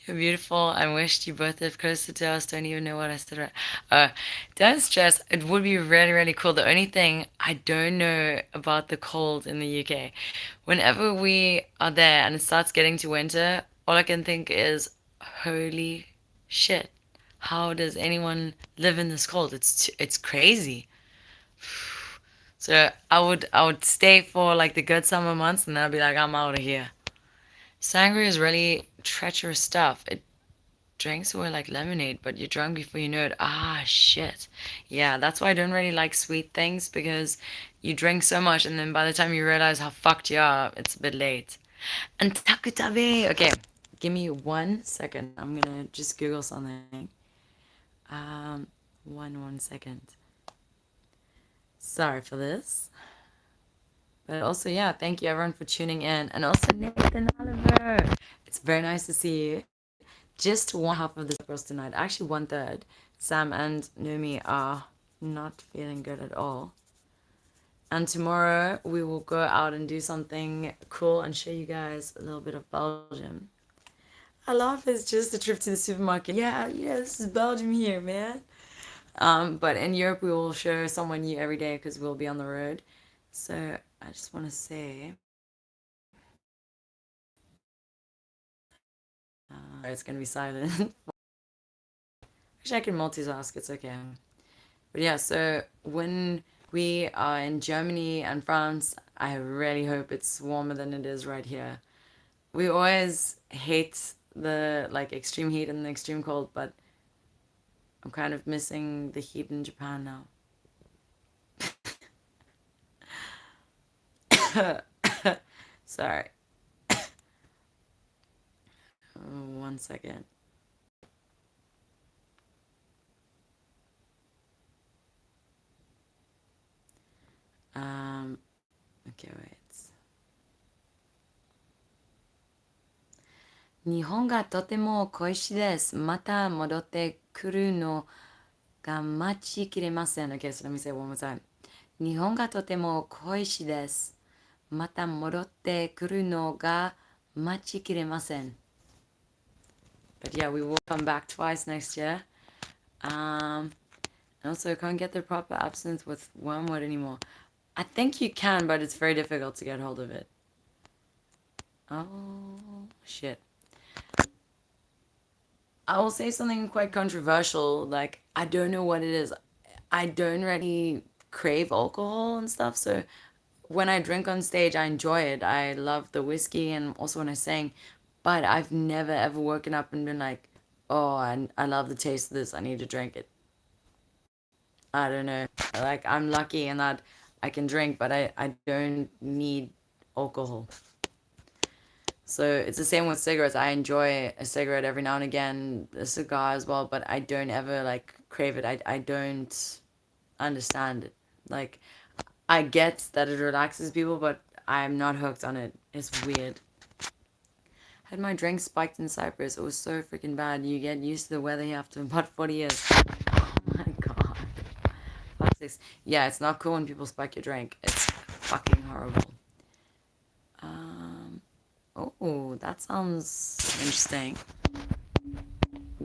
S1: You're beautiful. I wished you both lived closer to us. Don't even know what I said right. Don't stress. It would be really, really cool. The only thing I don't know about the cold in the UK, whenever we are there and it starts getting to winter, all I can think is, holy shit. How does anyone live in this cold? It's crazy. So I would stay for like the good summer months, and then I'd be like, I'm out of here. Sangria is really treacherous stuff. It drinks away like lemonade, but you're drunk before you know it. Ah, shit. Yeah, that's why I don't really like sweet things because you drink so much, and then by the time you realize how fucked you are, it's a bit late. And takutabe. Okay, give me 1 second. I'm gonna just Google something. Um, one second. Sorry for this. But also, yeah, thank you everyone for tuning in. And also, Nathan Oliver. It's very nice to see you. Just one half of the girls tonight, actually one third. Sam and Numi are not feeling good at all. And tomorrow we will go out and do something cool and show you guys a little bit of Belgium. I love it's just a trip to the supermarket. Yeah, this is Belgium here, man. But in Europe we will show someone new every day because we'll be on the road. So I just want to say, it's gonna be silent. Actually, I can multitask. It's okay. But yeah, so when we are in Germany and France, I really hope it's warmer than it is right here. We always hate the like extreme heat and the extreme cold, but I'm kind of missing the heat in Japan now. Sorry. 1 second. Okay, wait. 日本がとても恋しいです。また戻ってくるのが待ちきれません。Okay, so let me say it one more time. 日本がとても恋しいです。また戻ってくるのが待ちきれません。But yeah, we will come back twice next year. And also, I can't get the proper absinthe with wormwood anymore. I think you can, but it's very difficult to get hold of it. Oh, shit. I will say something quite controversial. Like, I don't know what it is. I don't really crave alcohol and stuff. So when I drink on stage, I enjoy it. I love the whiskey and also when I sing. But I've never ever woken up and been like, oh, I love the taste of this. I need to drink it. I don't know. Like, I'm lucky in that I can drink, but I don't need alcohol. So it's the same with cigarettes. I enjoy a cigarette every now and again, a cigar as well, but I don't ever like crave it. I don't understand it. Like, I get that it relaxes people, but I'm not hooked on it. It's weird. Had my drink spiked in Cyprus. It was so freaking bad. You get used to the weather here after about 40 years. Oh my god. Yeah, it's not cool when people spike your drink. It's fucking horrible. Oh, that sounds interesting.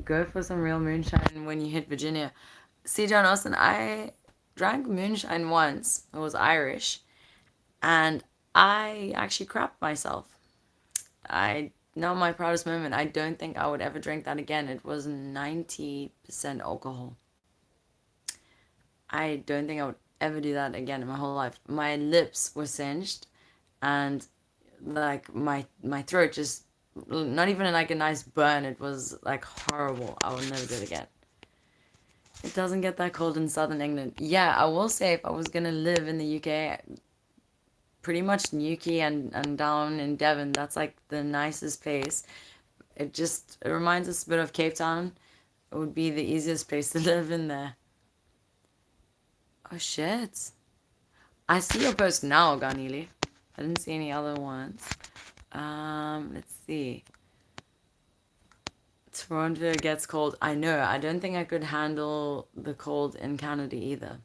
S1: Go for some real moonshine when you hit Virginia. See, John Austin, I drank moonshine once. It was Irish. And I actually crapped myself. Not my proudest moment. I don't think I would ever drink that again. It was 90% alcohol. I don't think I would ever do that again in my whole life. My lips were singed and like my throat just not even like a nice burn. It was like horrible. I would never do it again. It doesn't get that cold in southern England. Yeah, I will say if I was gonna live in the UK, pretty much Newquay and down in Devon, that's like the nicest place. It reminds us a bit of Cape Town. It would be the easiest place to live in there. Oh shit. I see your post now, Ganili. I didn't see any other ones. Let's see. Toronto gets cold. I know. I don't think I could handle the cold in Canada either.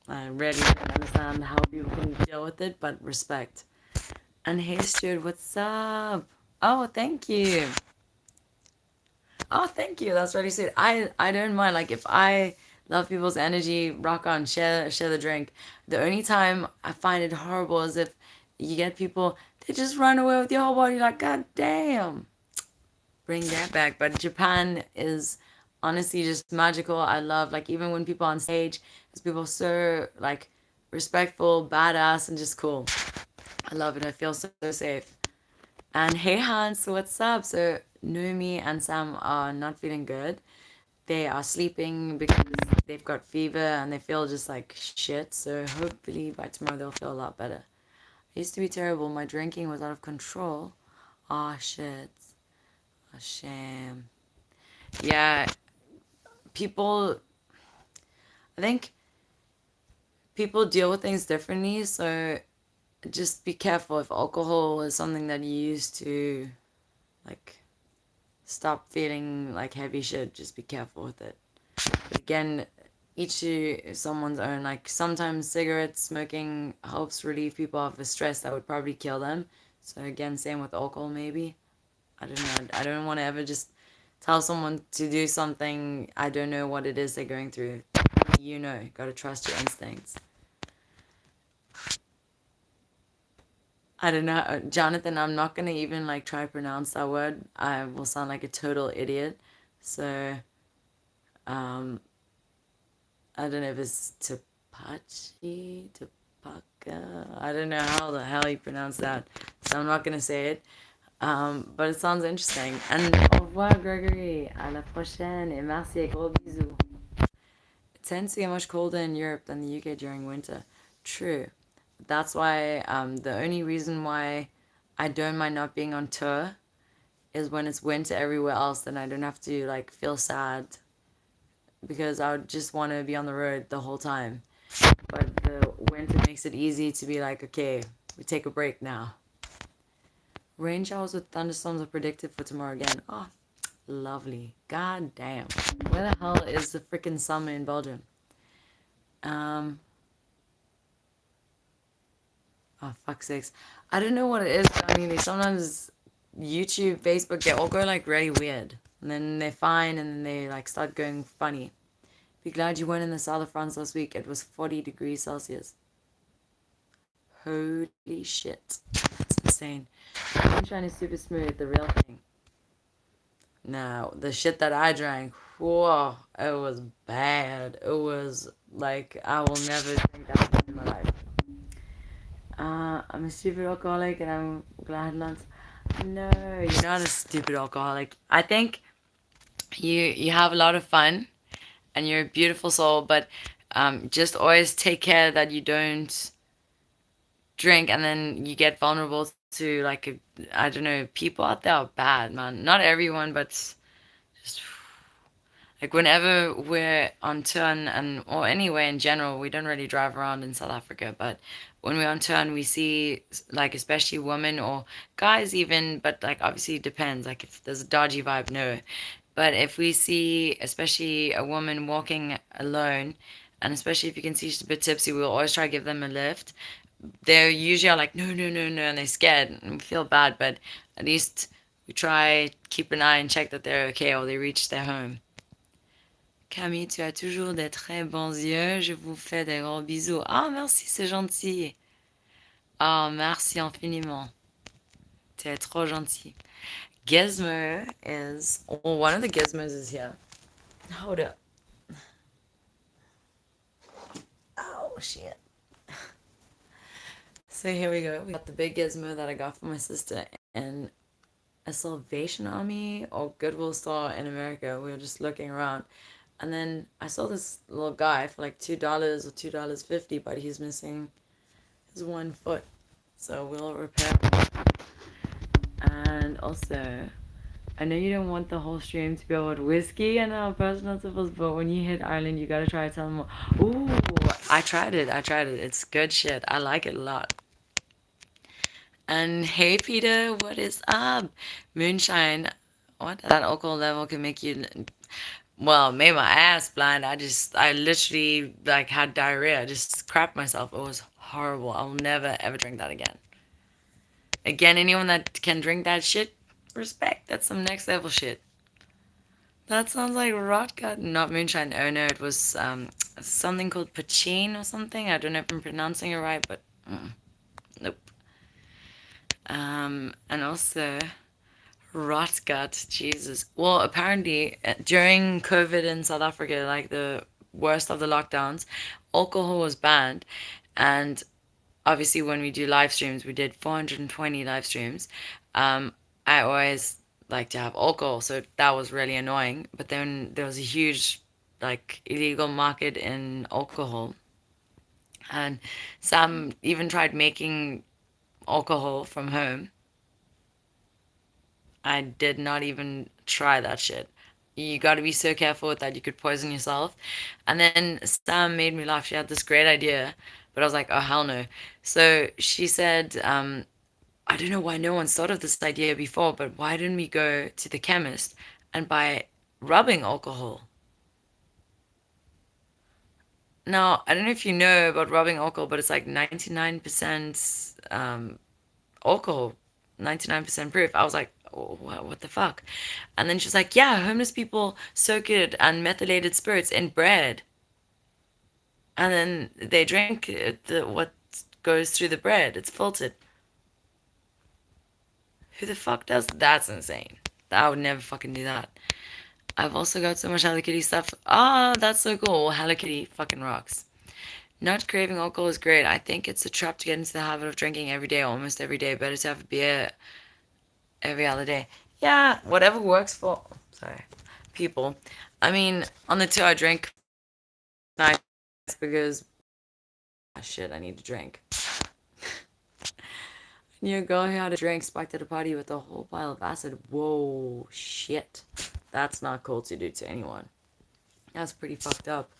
S1: I really don't understand how people can deal with it, but respect. And hey, Stuart, what's up? Oh, thank you. Oh, thank you. That's really sweet. I don't mind. Like, if I love people's energy, rock on, share the drink. The only time I find it horrible is if you get people, they just run away with your whole body. Like, god damn. Bring that back. But Japan is honestly just magical. I love, like, even when people on stage, because people are so, like, respectful, badass, and just cool. I love it. I feel so safe. And hey Hans, what's up? So Numi and Sam are not feeling good. They are sleeping because they've got fever and they feel just like shit. So hopefully by tomorrow they'll feel a lot better. I used to be terrible. My drinking was out of control. Ah, shit. A shame. Yeah, people, I think people deal with things differently. So just be careful if alcohol is something that you use to, like, stop feeling like heavy shit. Just be careful with it. But again, each to someone's own. Like sometimes cigarette smoking helps relieve people of the stress that would probably kill them. So again, same with alcohol maybe. I don't know. I don't want to ever just tell someone to do something. I don't know what it is they're going through. You know, gotta trust your instincts. I don't know, Jonathan. I'm not gonna even like try to pronounce that word. I will sound like a total idiot. So, um, I don't know if it's Tapachi, Tapaka. I don't know how the hell you pronounce that. So I'm not gonna say it. But it sounds interesting. And au revoir, Gregory. À la prochaine. Et merci et gros bisous. It tends to get much colder in Europe than the UK during winter. True. That's why the only reason why I don't mind not being on tour is when it's winter everywhere else, then I don't have to like feel sad because I would just want to be on the road the whole time. But the winter makes it easy to be like, okay, we take a break now. Rain showers with thunderstorms are predicted for tomorrow again. Oh, lovely. God damn. Where the hell is the freaking summer in Belgium? Um, oh, fuck sakes. I don't know what it is. I mean, they sometimes YouTube, Facebook, they all go like really weird. And then they're fine and then they like start going funny. Be glad you weren't in the south of France last week. It was 40 degrees Celsius. Holy shit. That's insane. Moonshine is super smooth, the real thing. Now, the shit that I drank, whoa, it was bad. It was like, I will never drink that again in my life. I'm a stupid alcoholic and I'm glad not. No, you're not a stupid alcoholic. I think you have a lot of fun and you're a beautiful soul, but just always take care that you don't drink and then you get vulnerable to like I don't know, people out there are bad, man. Not everyone, but just like whenever we're on tour and or anywhere in general, we don't really drive around in South Africa, but when we're on tour and we see like especially women or guys even, but like obviously it depends. Like if there's a dodgy vibe, no. But if we see especially a woman walking alone, and especially if you can see she's a bit tipsy, we'll always try to give them a lift. They're usually are like no no no no and they're scared and we feel bad, but at least we try keep an eye and check that they're okay or they reach their home. Camille, tu as toujours des très bons yeux. Je vous fais des gros bisous. Ah, merci, c'est gentil. Ah, merci infiniment. Tu es trop gentil. Gizmo is, well, one of the gizmos is here. Hold up. Oh, shit. So here we go. We got the big gizmo that I got for my sister and a Salvation Army or Goodwill store in America. We were just looking around. And then I saw this little guy for like $2 or $2.50, but he's missing his one foot. So we'll repair him. And also, I know you don't want the whole stream to be about whiskey and our personal tips, but when you hit Ireland, you gotta try to tell them more. Ooh, I tried it. I tried it. It's good shit. I like it a lot. And hey, Peter, what is up? Moonshine. What? That alcohol level can make you, well, made my ass blind. I literally like had diarrhea. I just crapped myself. It was horrible. I'll never ever drink that again. Again, anyone that can drink that shit, respect. That's some next level shit. That sounds like vodka, not moonshine. Oh no, it was something called Pachin or something. I don't know if I'm pronouncing it right, but nope. And also Rotgut, Jesus. Well, apparently during COVID in South Africa, like the worst of the lockdowns, alcohol was banned, and obviously when we do live streams, we did 420 live streams. I always like to have alcohol, so that was really annoying. But then there was a huge like illegal market in alcohol. And Sam even tried making alcohol from home. I did not even try that shit. You got to be so careful with that. You could poison yourself. And then Sam made me laugh. She had this great idea, but I was like, oh, hell no. So she said, I don't know why no one thought of this idea before, but why didn't we go to the chemist and buy rubbing alcohol? Now, I don't know if you know about rubbing alcohol, but it's like 99% alcohol, 99% proof. I was like, oh, what the fuck? And then she's like, yeah, homeless people soak it and methylated spirits in bread. And then they drink what goes through the bread. It's filtered. Who the fuck does? That's insane. I would never fucking do that. I've also got so much Hello Kitty stuff. Ah, that's so cool. Hello Kitty fucking rocks. Not craving alcohol is great. I think it's a trap to get into the habit of drinking every day, almost every day. Better to have a beer every other day. Yeah, whatever works for sorry people. I mean, on the tour I drink nice because shit, I need to drink. Your girl who had a drink spiked at a party with a whole pile of acid. Whoa, shit. That's not cool to do to anyone. That's pretty fucked up.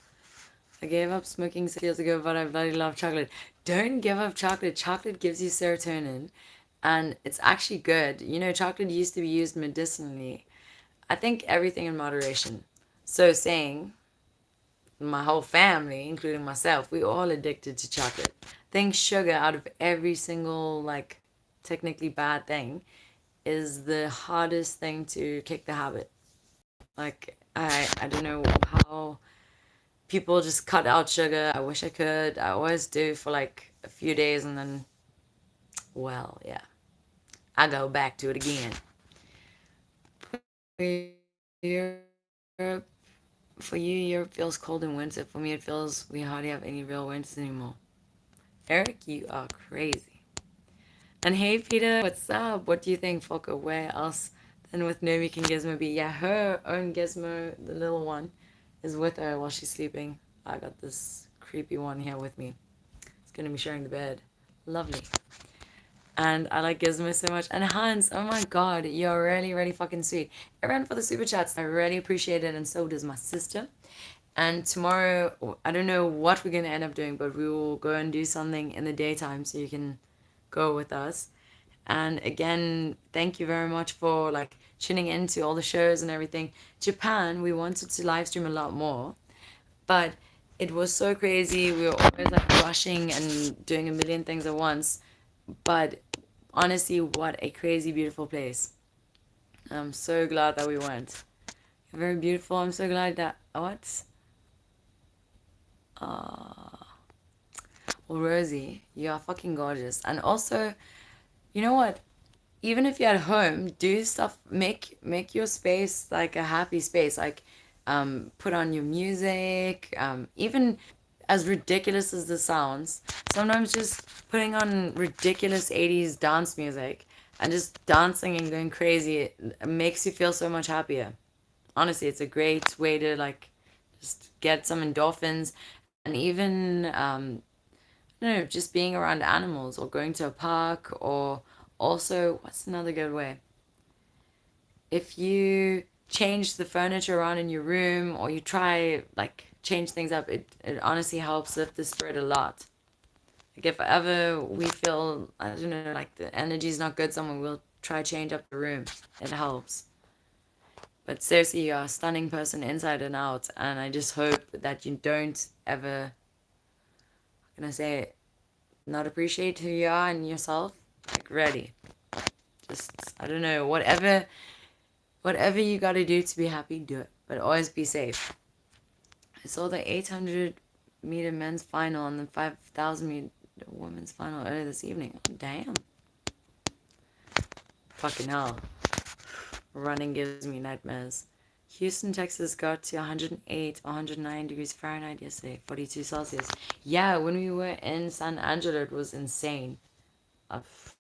S1: I gave up smoking 6 years ago, but I bloody love chocolate. Don't give up chocolate. Chocolate gives you serotonin, and it's actually good. You know, chocolate used to be used medicinally. I think everything in moderation. So saying, my whole family, including myself, we all addicted to chocolate. Think sugar out of every single, like, technically bad thing is the hardest thing to kick the habit. Like, I don't know how people just cut out sugar. I wish I could. I always do for like a few days and then, well, yeah, I go back to it again. Europe, for you, Europe feels cold in winter. For me, it feels we hardly have any real winters anymore. Eric, you are crazy. And hey, Peter, what's up? What do you think, Fokker? Where else than with Nomi can Gizmo be? Yeah, her own Gizmo, the little one, is with her while she's sleeping. I got this creepy one here with me. It's gonna be sharing the bed. Lovely. And I like Gizmo so much. And Hans, oh my god, you're really, really fucking sweet. Everyone for the super chats, I really appreciate it, and so does my sister. And tomorrow, I don't know what we're gonna end up doing, but we will go and do something in the daytime so you can go with us. And again, thank you very much for like tuning into all the shows and everything. Japan, we wanted to live stream a lot more, but it was so crazy. We were always like rushing and doing a million things at once. But honestly, what a crazy, beautiful place. I'm so glad that we went. Very beautiful. I'm so glad that. What? Uh, well, Rosie, you are fucking gorgeous. And also, you know what? Even if you're at home, do stuff. Make your space like a happy space. Like, put on your music. Even as ridiculous as this sounds, sometimes just putting on ridiculous 80s dance music and just dancing and going crazy it makes you feel so much happier. Honestly, it's a great way to like just get some endorphins and even I don't know, just being around animals or going to a park or also what's another good way? If you change the furniture around in your room or you try like change things up, it honestly helps lift the spirit a lot. Like if ever we feel I don't know like the energy's not good somewhere, we'll try change up the room. It helps. But seriously, you're a stunning person inside and out, and I just hope that you don't ever, how can I say it, not appreciate who you are and yourself. Like ready. Just I don't know, whatever you gotta do to be happy, do it. But always be safe. I saw the 800-meter men's final and the 5,000-meter women's final earlier this evening. Damn. Fucking hell. Running gives me nightmares. Houston, Texas got to 108, 109 degrees Fahrenheit yesterday, 42 Celsius. Yeah, when we were in San Angelo, it was insane. I've,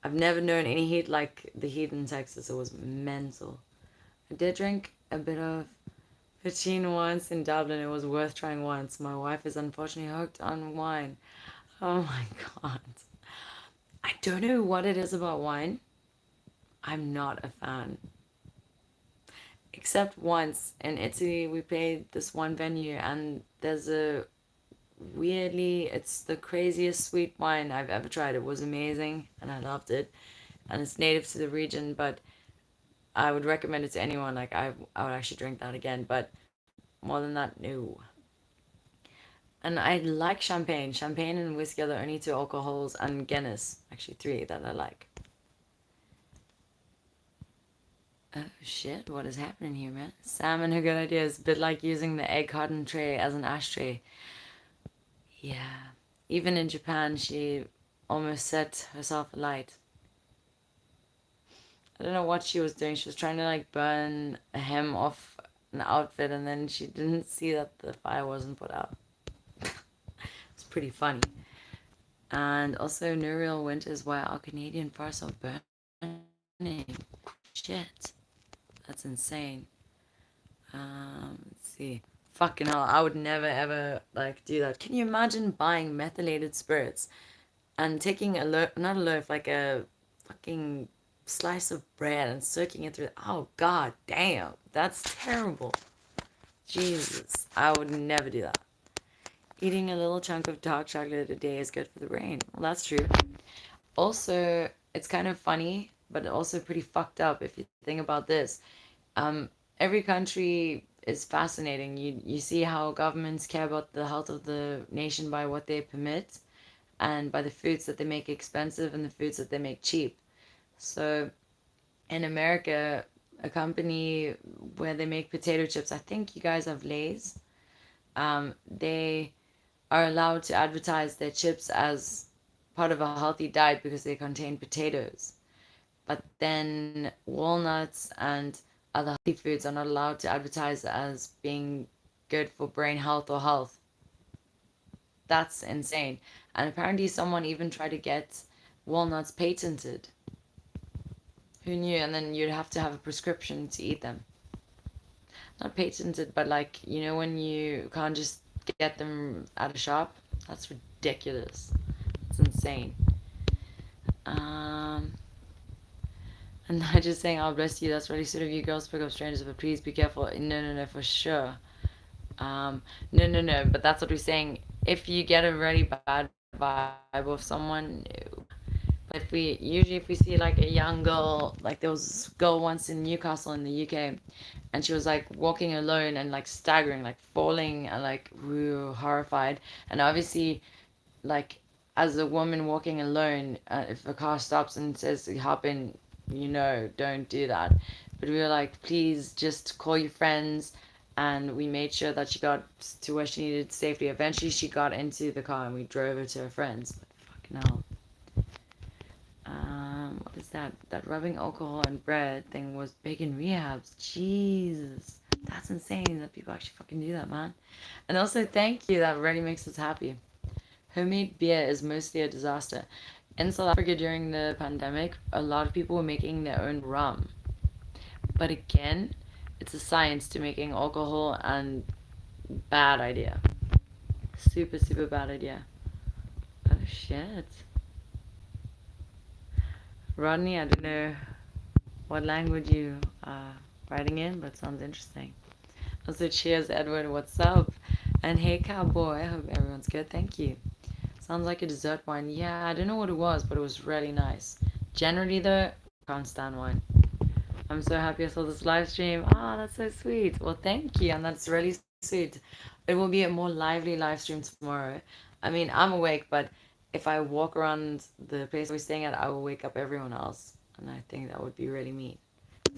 S1: I've never known any heat like the heat in Texas. It was mental. I did drink a bit of 15 once in Dublin. It was worth trying once. My wife is unfortunately hooked on wine. Oh my God. I don't know what it is about wine. I'm not a fan. Except once in Italy, we played this one venue, and there's a weirdly, it's the craziest sweet wine I've ever tried. It was amazing, and I loved it. And it's native to the region, but I would recommend it to anyone. Like, I would actually drink that again, but more than that, no. And I like champagne. Champagne and whiskey are the only two alcohols, and Guinness, actually three that I like. Oh shit, what is happening here, man? Salmon are good ideas. A bit like using the egg carton tray as an ashtray. Yeah. Even in Japan, she almost set herself alight. I don't know what she was doing. She was trying to like burn a hem off an outfit, and then she didn't see that the fire wasn't put out. It's pretty funny. And also, no real winters why our Canadian forests are burning. Shit. That's insane. Let's see. Fucking hell, I would never ever like do that. Can you imagine buying methylated spirits and taking a loaf, not a loaf, like a fucking slice of bread and soaking it through? Oh god damn, that's terrible. Jesus, I would never do that. Eating a little chunk of dark chocolate a day is good for the brain. Well, that's true. Also, it's kind of funny, but also pretty fucked up if you think about this. Every country is fascinating. You see how governments care about the health of the nation by what they permit and by the foods that they make expensive and the foods that they make cheap. So in America, a company where they make potato chips, I think you guys have Lay's, they are allowed to advertise their chips as part of a healthy diet because they contain potatoes. But then walnuts and other healthy foods are not allowed to advertise as being good for brain health or health. That's insane. And apparently, someone even tried to get walnuts patented. Who knew? And then you'd have to have a prescription to eat them. Not patented, but like, when you can't just get them at a shop? That's ridiculous. It's insane. Um, And not just saying, "Oh, bless you, that's really sweet of you. Girls pick up strangers, but please be careful." No, no, no, for sure. No, no, no. But that's what we're saying. If you get a really bad vibe of someone, no. But if we see like a young girl, like there was this girl once in Newcastle in the UK, and she was like walking alone and like staggering, like falling, and like we were horrified. And obviously, like as a woman walking alone, if a car stops and says hop in, don't do that. But we were like, please just call your friends. And we made sure that she got to where she needed safely. Eventually, she got into the car and we drove her to her friends. But fucking hell. What is that? That rubbing alcohol and bread thing was big in rehabs. Jesus. That's insane that people actually fucking do that, man. And also, thank you. That really makes us happy. Homemade beer is mostly a disaster. In South Africa during the pandemic, a lot of people were making their own rum. But again, it's a science to making alcohol and bad idea. Super, super bad idea. Oh shit. Rodney, I don't know what language you are writing in, but sounds interesting. Also, cheers, Edward. What's up? And hey, cowboy. I hope everyone's good. Thank you. Sounds like a dessert wine. Yeah, I don't know what it was, but it was really nice. Generally, though, can't stand wine. I'm so happy I saw this live stream. Ah, that's so sweet. Well, thank you, and that's really sweet. It will be a more lively live stream tomorrow. I mean, I'm awake, but if I walk around the place we're staying at, I will wake up everyone else, and I think that would be really mean.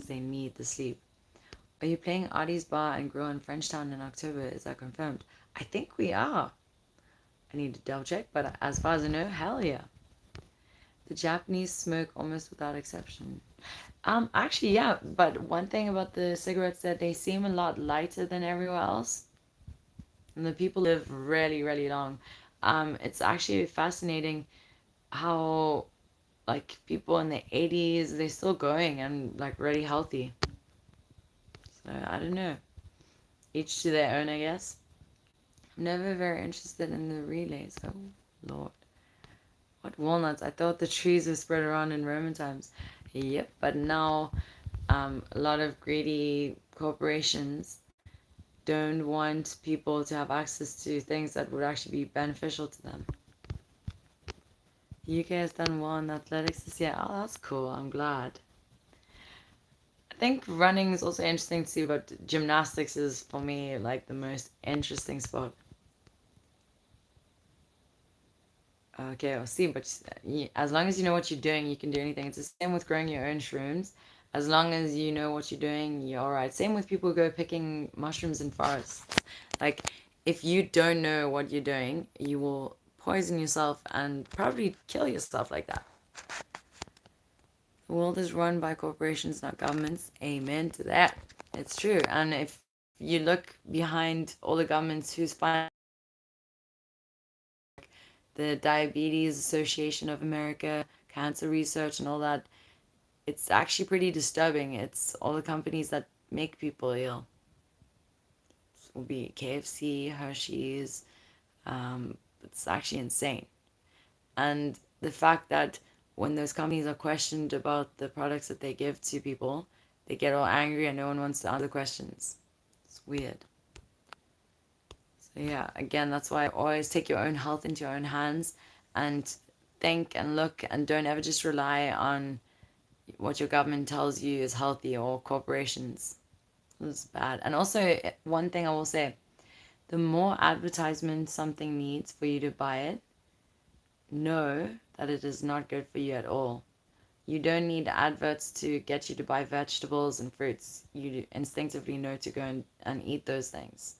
S1: They need the sleep. Are you playing Adi's Bar and Grill in Frenchtown in October? Is that confirmed? I think we are. I need to double check, but as far as I know, hell yeah. The Japanese smoke almost without exception. Actually, yeah, but one thing about the cigarettes that they seem a lot lighter than everywhere else, and the people live really, really long. It's actually fascinating how like people in the 80s they're still going and like really healthy. So I don't know. Each to their own, I guess. I'm never very interested in the relays. Oh, Lord. What walnuts? I thought the trees were spread around in Roman times. Yep, but now a lot of greedy corporations don't want people to have access to things that would actually be beneficial to them. The UK has done well in athletics this year. Oh, that's cool. I'm glad. I think running is also interesting to see, but gymnastics is for me like the most interesting sport. Okay, I'll see, but as long as you know what you're doing, you can do anything. It's the same with growing your own shrooms. As long as you know what you're doing, you're all right. Same with people who go picking mushrooms in forests. Like, if you don't know what you're doing, you will poison yourself and probably kill yourself like that. The world is run by corporations, not governments. Amen to that. It's true. And if you look behind all the governments who's funding the Diabetes Association of America, cancer research, and all that, it's actually pretty disturbing. It's all the companies that make people ill. It will be KFC, Hershey's. It's actually insane. And the fact that when those companies are questioned about the products that they give to people, they get all angry and no one wants to answer questions. It's weird. So yeah, again, that's why I always take your own health into your own hands and think and look and don't ever just rely on what your government tells you is healthy or corporations. It's bad. And also, one thing I will say, the more advertisement something needs for you to buy it, know that it is not good for you at all. You don't need adverts to get you to buy vegetables and fruits. You instinctively know to go and eat those things.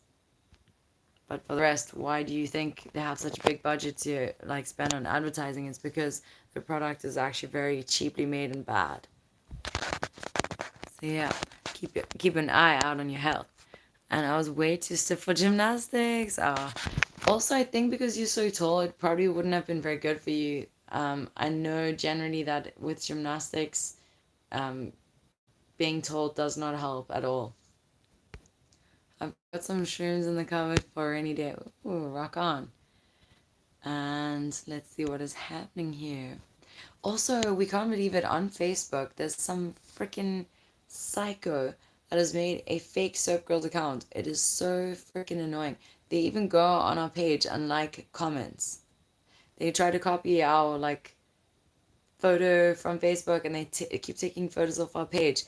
S1: But for the rest, why do you think they have such a big budget to like spend on advertising? It's because the product is actually very cheaply made and bad. So yeah, keep an eye out on your health. And I was way too stiff for gymnastics. Also, I think because you're so tall, it probably wouldn't have been very good for you. I know generally that with gymnastics, um, being tall does not help at all. I've got some shrooms in the cupboard for a rainy day. Ooh, rock on. And let's see what is happening here. Also, we can't believe it, on Facebook, there's some freaking psycho that has made a fake Soap Girls account. It is so freaking annoying. They even go on our page and like comments. They try to copy our like photo from Facebook and they keep taking photos off our page.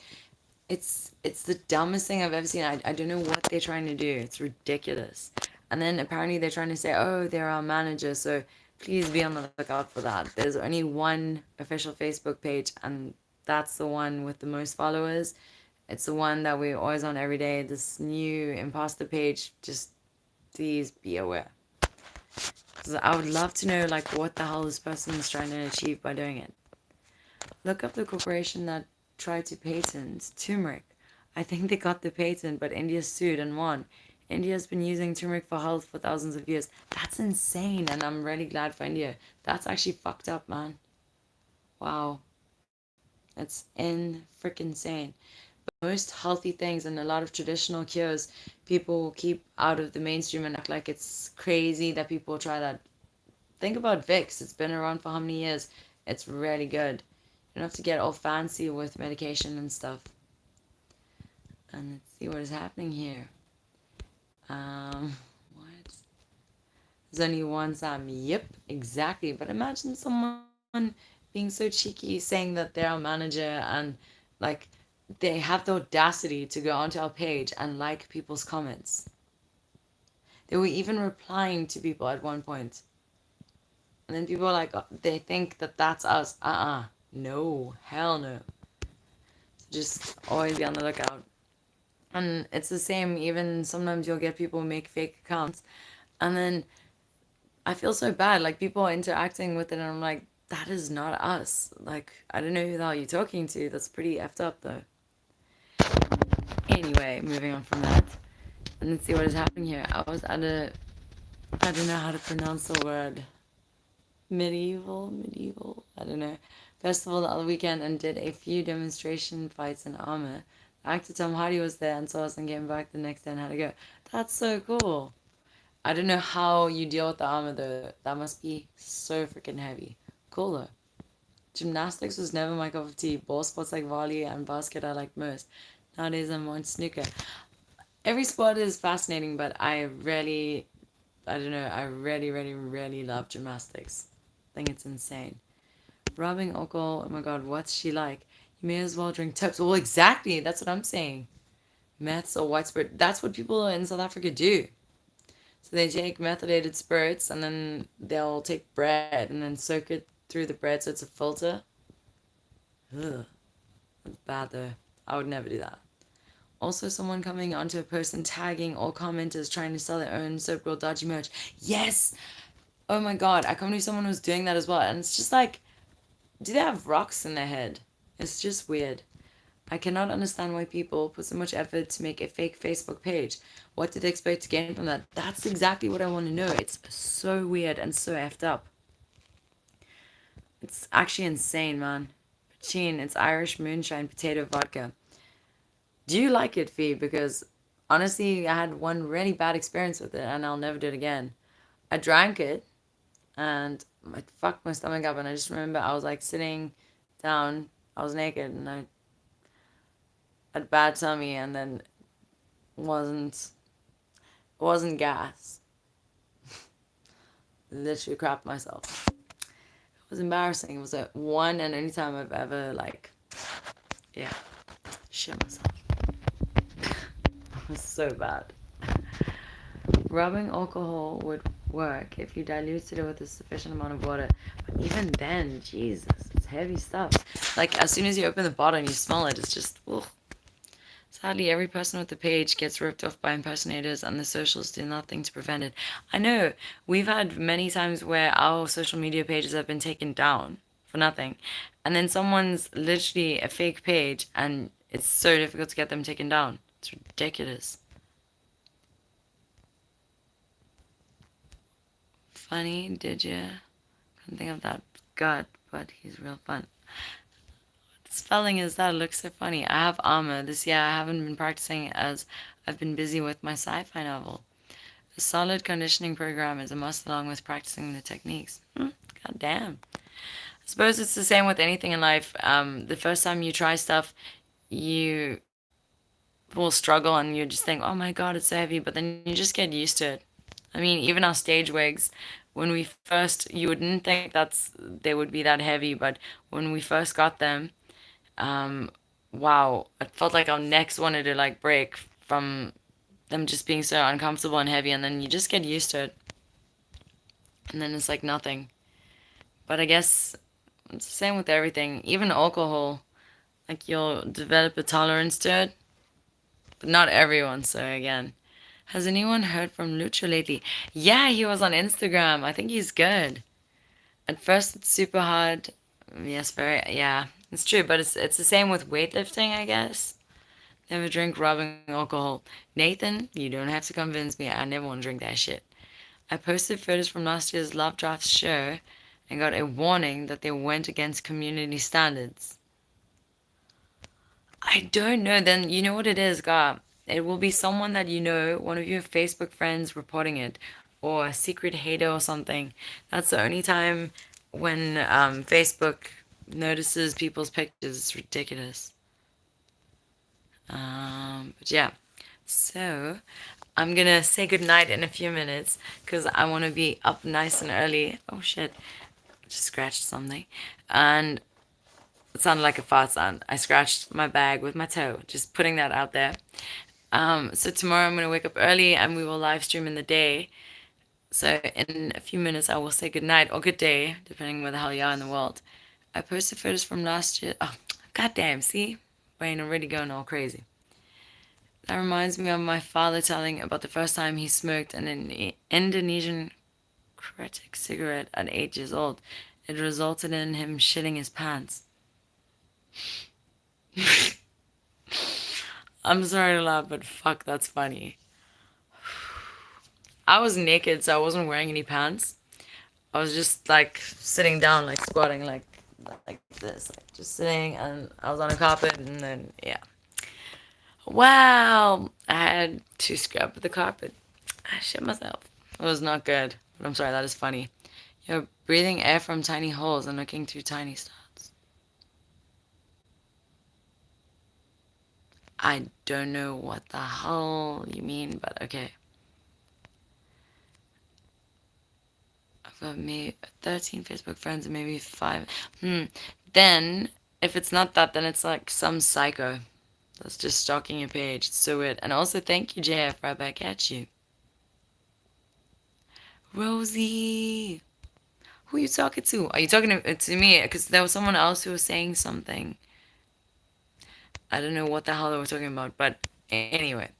S1: It's the dumbest thing I've ever seen. I don't know what they're trying to do. It's ridiculous. And then apparently they're trying to say, oh, they're our manager, so please be on the lookout for that. There's only one official Facebook page, and that's the one with the most followers. It's the one that we're always on every day. This new imposter page, just please be aware. 'Cause I would love to know like what the hell this person is trying to achieve by doing it. Look up the corporation that tried to patent turmeric. I think they got the patent, but India sued and won. India's been using turmeric for health for thousands of years. That's insane, and I'm really glad for India. That's actually fucked up, man. Wow. It's freaking insane. But most healthy things and a lot of traditional cures, people keep out of the mainstream and act like it's crazy that people try that. Think about Vicks. It's been around for how many years? It's really good. You don't have to get all fancy with medication and stuff. And let's see what is happening here. What? There's only one Sam. Yep, exactly. But imagine someone being so cheeky saying that they're our manager and like they have the audacity to go onto our page and like people's comments. They were even replying to people at one point. And then people are like, they think that that's us. No, hell no. So just always be on the lookout. And it's the same, even sometimes you'll get people who make fake accounts. And then I feel so bad. Like people are interacting with it, and I'm like, that is not us. Like, I don't know who the hell you're talking to. That's pretty effed up, though. Anyway, moving on from that. And let's see what is happening here. I was at I don't know how to pronounce the word. Medieval, I don't know. Festival the other weekend and did a few demonstration fights in armor. Actor Tom Hardy was there and saw us and came back the next day and had to go. That's so cool. I don't know how you deal with the armor though. That must be so freaking heavy. Cool though. Gymnastics was never my cup of tea. Ball sports like volley and basket I like most. Nowadays I'm on snooker. Every sport is fascinating, but I don't know, I really love gymnastics. I think it's insane. Rubbing alcohol, oh my god, what's she like? You may as well drink tips. Well, exactly, that's what I'm saying. Meths or white spirit, that's what people in South Africa do. So they take methylated spirits and then they'll take bread and then soak it through the bread so it's a filter. Ugh, that's bad though. I would never do that. Also, someone coming onto a post and tagging all commenters trying to sell their own Soap Girl dodgy merch. Yes! Oh my god, I can't believe someone was doing that as well. And it's just like, do they have rocks in their head? It's just weird. I cannot understand why people put so much effort to make a fake Facebook page. What did they expect to gain from that? That's exactly what I want to know. It's so weird and so effed up. It's actually insane, man. Pachin, it's Irish moonshine potato vodka. Do you like it, Fee? Because honestly, I had one really bad experience with it and I'll never do it again. I drank it and it fucked my stomach up, and I just remember I was like sitting down, I was naked and I had bad tummy, and then wasn't wasn't gas. Literally crapped myself. It was embarrassing. It was the one and only time I've ever like, yeah, shit myself. It was so bad. Rubbing alcohol would work if you diluted it with a sufficient amount of water. But even then, Jesus, it's heavy stuff. Like, as soon as you open the bottle and you smell it, it's just, ugh. Sadly, every person with the page gets ripped off by impersonators, and the socials do nothing to prevent it. I know, we've had many times where our social media pages have been taken down for nothing. And then someone's literally a fake page, and it's so difficult to get them taken down. It's ridiculous. Funny, did you? Couldn't think of that gut, but he's real fun. The spelling is that, it looks so funny. I have armor. This year I haven't been practicing as I've been busy with my sci-fi novel. A solid conditioning program is a must along with practicing the techniques. God damn. I suppose it's the same with anything in life. The first time you try stuff, you will struggle and you just think, oh my god, it's so heavy, but then you just get used to it. I mean, even our stage wigs, when we first, you wouldn't think they would be that heavy, but when we first got them, um, wow, it felt like our necks wanted to like break from them just being so uncomfortable and heavy, and then you just get used to it, and then it's like nothing. But I guess it's the same with everything, even alcohol. Like you'll develop a tolerance to it, but not everyone. So again, has anyone heard from Lucha lately? Yeah, he was on Instagram. I think he's good. At first, it's super hard. Yes, very. Yeah, it's true, but it's the same with weightlifting, I guess. Never drink rubbing alcohol. Nathan, you don't have to convince me. I never want to drink that shit. I posted photos from last year's Love Drafts show and got a warning that they went against community standards. I don't know. Then you know what it is, God. It will be someone that you know, one of your Facebook friends reporting it, or a secret hater or something. That's the only time when Facebook notices people's pictures. It's ridiculous. But yeah. So I'm gonna say goodnight in a few minutes because I want to be up nice and early. Oh shit. Just scratched something. And it sounded like a fart sound. I scratched my bag with my toe. Just putting that out there. So tomorrow I'm going to wake up early and we will live stream in the day. So in a few minutes I will say good night or good day, depending where the hell you are in the world. I posted photos from last year. Oh, goddamn, see? Brain already going all crazy. That reminds me of my father telling about the first time he smoked an Indonesian critic cigarette at 8 years old. It resulted in him shitting his pants. I'm sorry to laugh, but fuck, that's funny. I was naked, so I wasn't wearing any pants. I was just like sitting down, like squatting, like this, like just sitting, and I was on a carpet, and then yeah. Wow! I had to scrub the carpet. I shit myself. It was not good. But I'm sorry, that is funny. You're breathing air from tiny holes and looking through tiny stars. I don't know what the hell you mean, but okay. I've got me 13 Facebook friends and maybe five. Then, if it's not that, then it's like some psycho that's just stalking your page. It's so weird. And also, thank you, JF, right back at you. Rosie! Who are you talking to? Are you talking to me? Because there was someone else who was saying something. I don't know what the hell they were talking about, but anyway.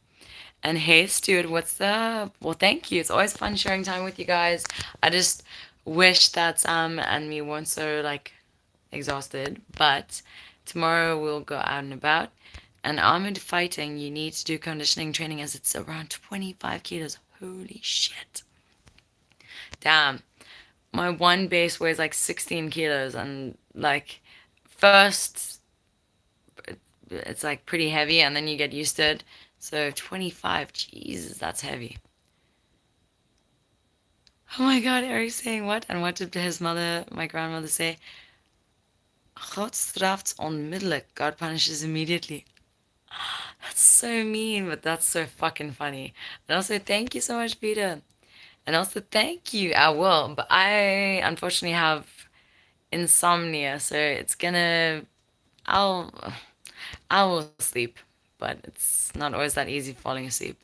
S1: And hey, Stuart, what's up? Well, thank you. It's always fun sharing time with you guys. I just wish that Sam and me weren't so like exhausted, but tomorrow we'll go out and about. And armored fighting, you need to do conditioning training as it's around 25 kilos. Holy shit. Damn. My one base weighs like 16 kilos, and like, first, it's like pretty heavy, and then you get used to it. So 25, Jesus, that's heavy. Oh my god, Eric's saying what? And what did his mother, my grandmother, say? God straft onmiddellijk. God punishes immediately. That's so mean, but that's so fucking funny. And also, thank you so much, Peter. And also, thank you. I will, but I unfortunately have insomnia, so it's gonna. I'll. I will sleep, but it's not always that easy falling asleep.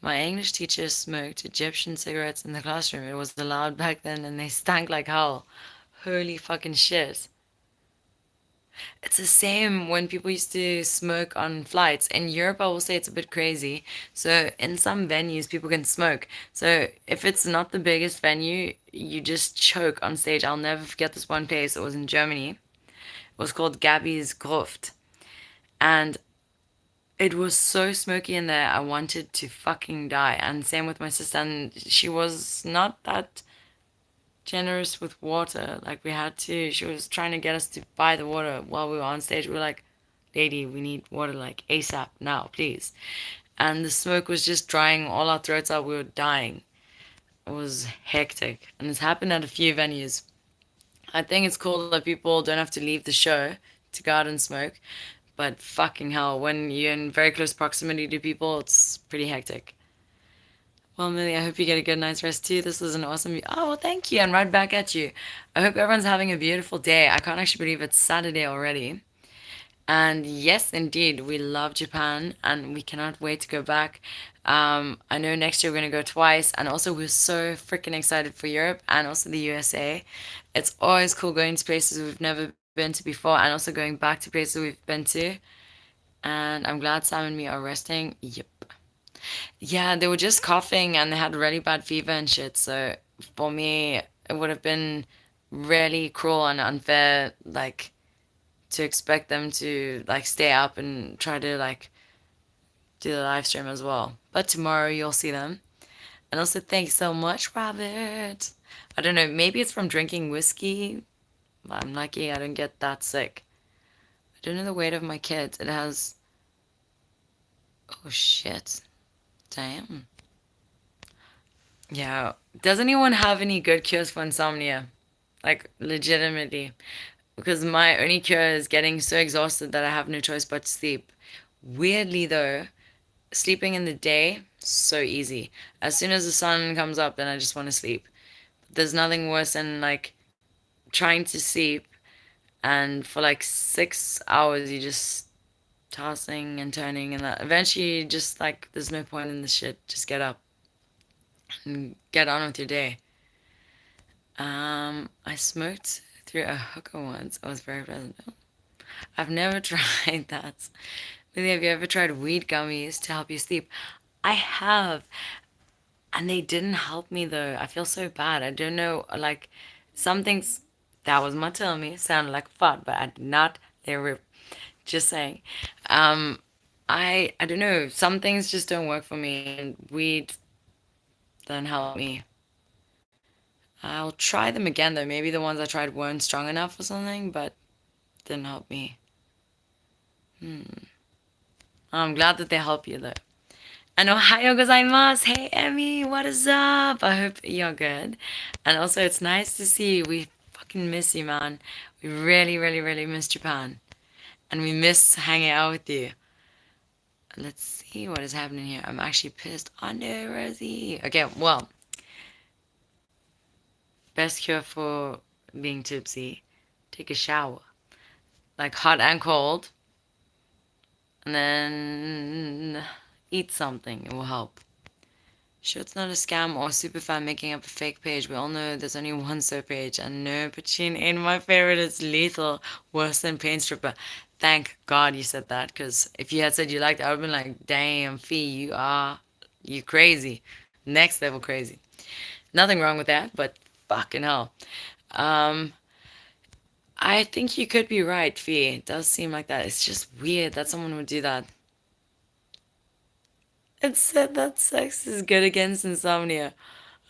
S1: My English teacher smoked Egyptian cigarettes in the classroom. It was allowed back then, and they stank like hell. Holy fucking shit. It's the same when people used to smoke on flights. In Europe, I will say it's a bit crazy. So, in some venues, people can smoke. So, if it's not the biggest venue, you just choke on stage. I'll never forget this one place. It was in Germany. It was called Gabby's Gruft. And it was so smoky in there, I wanted to fucking die. And same with my sister. And she was not that generous with water. Like we had to, she was trying to get us to buy the water while we were on stage. We were like, lady, we need water like ASAP now, please. And the smoke was just drying all our throats out. We were dying. It was hectic. And it's happened at a few venues. I think it's cool that people don't have to leave the show to go out and smoke. But fucking hell, when you're in very close proximity to people, it's pretty hectic. Well, Millie, I hope you get a good night's rest too. This was an awesome. Oh, well, thank you, and right back at you. I hope everyone's having a beautiful day. I can't actually believe it's Saturday already. And yes, indeed, we love Japan, and we cannot wait to go back. I know next year we're gonna go twice, and also we're so freaking excited for Europe and also the USA. It's always cool going to places we've never been to before, and also going back to places we've been to. And I'm glad Sam and me are resting. Yep. Yeah, they were just coughing and they had really bad fever and shit. So for me, it would have been really cruel and unfair, like, to expect them to like stay up and try to like do the live stream as well. But tomorrow you'll see them. And also, thanks so much, Robert. I don't know, maybe it's from drinking whiskey. I'm lucky I don't get that sick. I don't know the weight of my kids. It has. Oh shit. Damn. Yeah. Does anyone have any good cures for insomnia? Like, legitimately. Because my only cure is getting so exhausted that I have no choice but to sleep. Weirdly, though, sleeping in the day, so easy. As soon as the sun comes up, then I just want to sleep. There's nothing worse than, like, trying to sleep, and for like 6 hours, you just tossing and turning, and that eventually, just like, there's no point in this shit. Just get up and get on with your day. I smoked through a hookah once. It was very pleasant. I've never tried that. Lily, have you ever tried weed gummies to help you sleep? I have, and they didn't help me though. I feel so bad. I don't know, like, some things that was my tummy sounded like fart, but I did not. They were just saying. Um, I don't know. Some things just don't work for me, and weed don't help me. I'll try them again though. Maybe the ones I tried weren't strong enough or something, but didn't help me. Hmm. I'm glad that they help you though. And Ohio gozaimasu. Hey Emmy, what is up? I hope you're good. And also, it's nice to see you. We fucking miss you, man. We really, really, really miss Japan. And we miss hanging out with you. Let's see what is happening here. I'm actually pissed. Oh no, Rosie. Okay, well, best cure for being tipsy, take a shower. Like hot and cold. And then eat something. It will help. Sure, it's not a scam or a superfan making up a fake page. We all know there's only one soap page, and no, Pachin ain't my favorite. It's lethal, worse than Pain Stripper. Thank God you said that, because if you had said you liked it, I would have been like, damn, Fee, you crazy. Next level crazy. Nothing wrong with that, but fucking hell. Um, I think you could be right, Fee. It does seem like that. It's just weird that someone would do that. It said that sex is good against insomnia.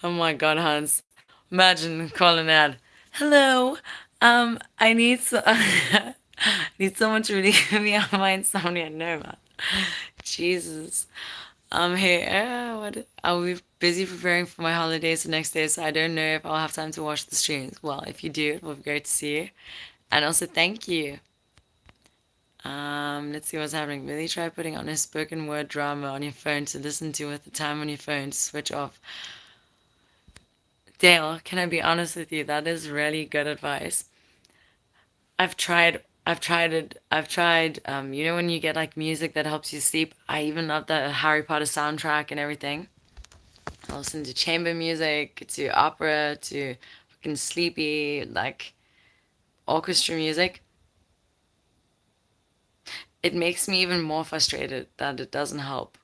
S1: Oh my God, Hans. Imagine calling that. Hello. I need need someone to relieve me of my insomnia. No, man. Jesus. I'm here. What? I'll be busy preparing for my holidays the next day, so I don't know if I'll have time to watch the streams. Well, if you do, it will be great to see you. And also, thank you. Let's see what's happening. Really try putting on a spoken word drama on your phone to listen to with the time on your phone to switch off. Dale, can I be honest with you? That is really good advice. I've tried it. I've tried, you know, when you get like music that helps you sleep. I even love the Harry Potter soundtrack and everything. I listen to chamber music, to opera, to fucking sleepy, like orchestra music. It makes me even more frustrated that it doesn't help.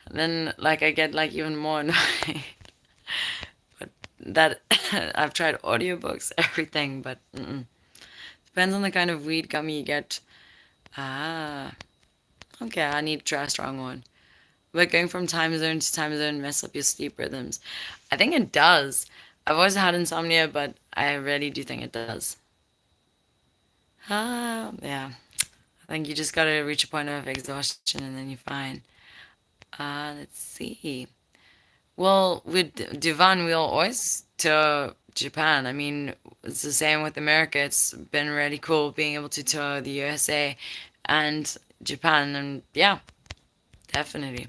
S1: And then, like, I get like even more annoyed. But that I've tried audiobooks, everything, but depends on the kind of weed gummy you get. Ah, okay, I need to try a strong one. But going from time zone to time zone mess up your sleep rhythms. I think it does. I've always had insomnia, but I really do think it does. Ah, yeah. I think you just gotta reach a point of exhaustion and then you're fine. Let's see. Well, with Divan, we'll always tour Japan. I mean, it's the same with America. It's been really cool being able to tour the USA and Japan. And yeah, definitely.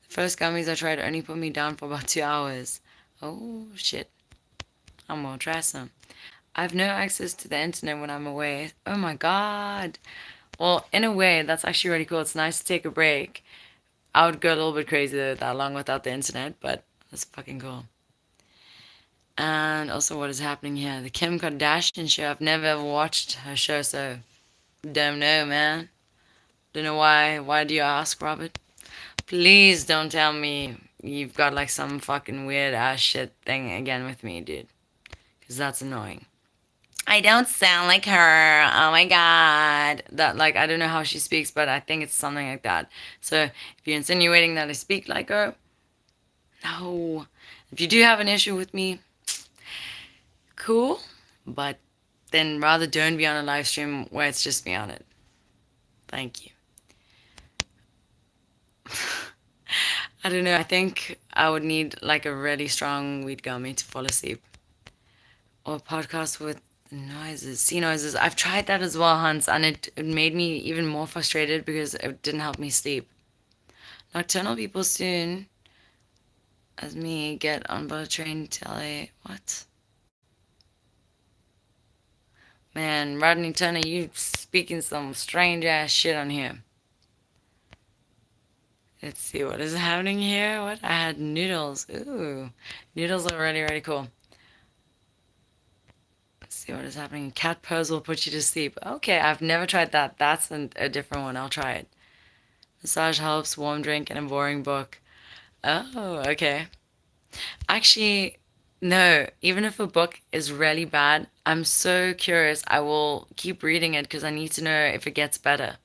S1: The first gummies I tried only put me down for about 2 hours. Oh, shit. I'm gonna try some. I have no access to the internet when I'm away. Oh my God. Well, in a way, that's actually really cool. It's nice to take a break. I would go a little bit crazy that long without the internet, but that's fucking cool. And also, what is happening here? The Kim Kardashian show. I've never ever watched her show, so don't know, man. Don't know why. Why do you ask, Robert? Please don't tell me you've got like some fucking weird ass shit thing again with me, dude. Because that's annoying. I don't sound like her. Oh my God. That, like, I don't know how she speaks, but I think it's something like that. So if you're insinuating that I speak like her, no. If you do have an issue with me, cool. But then rather don't be on a live stream where it's just me on it. Thank you. I don't know. I think I would need like a really strong weed gummy to fall asleep. Or a podcast with noises, sea noises. I've tried that as well, Hans, and it made me even more frustrated because it didn't help me sleep. Nocturnal people soon as me get on board train tele. What? Man, Rodney Turner, you speaking some strange ass shit on here. Let's see what is happening here. What? I had noodles. Ooh. Noodles are really, really cool. Let's see what is happening. Cat pose will put you to sleep. Okay, I've never tried that. That's a different one. I'll try it. Massage helps, warm drink, and a boring book. Oh, okay. Actually, no. Even if a book is really bad, I'm so curious. I will keep reading it because I need to know if it gets better.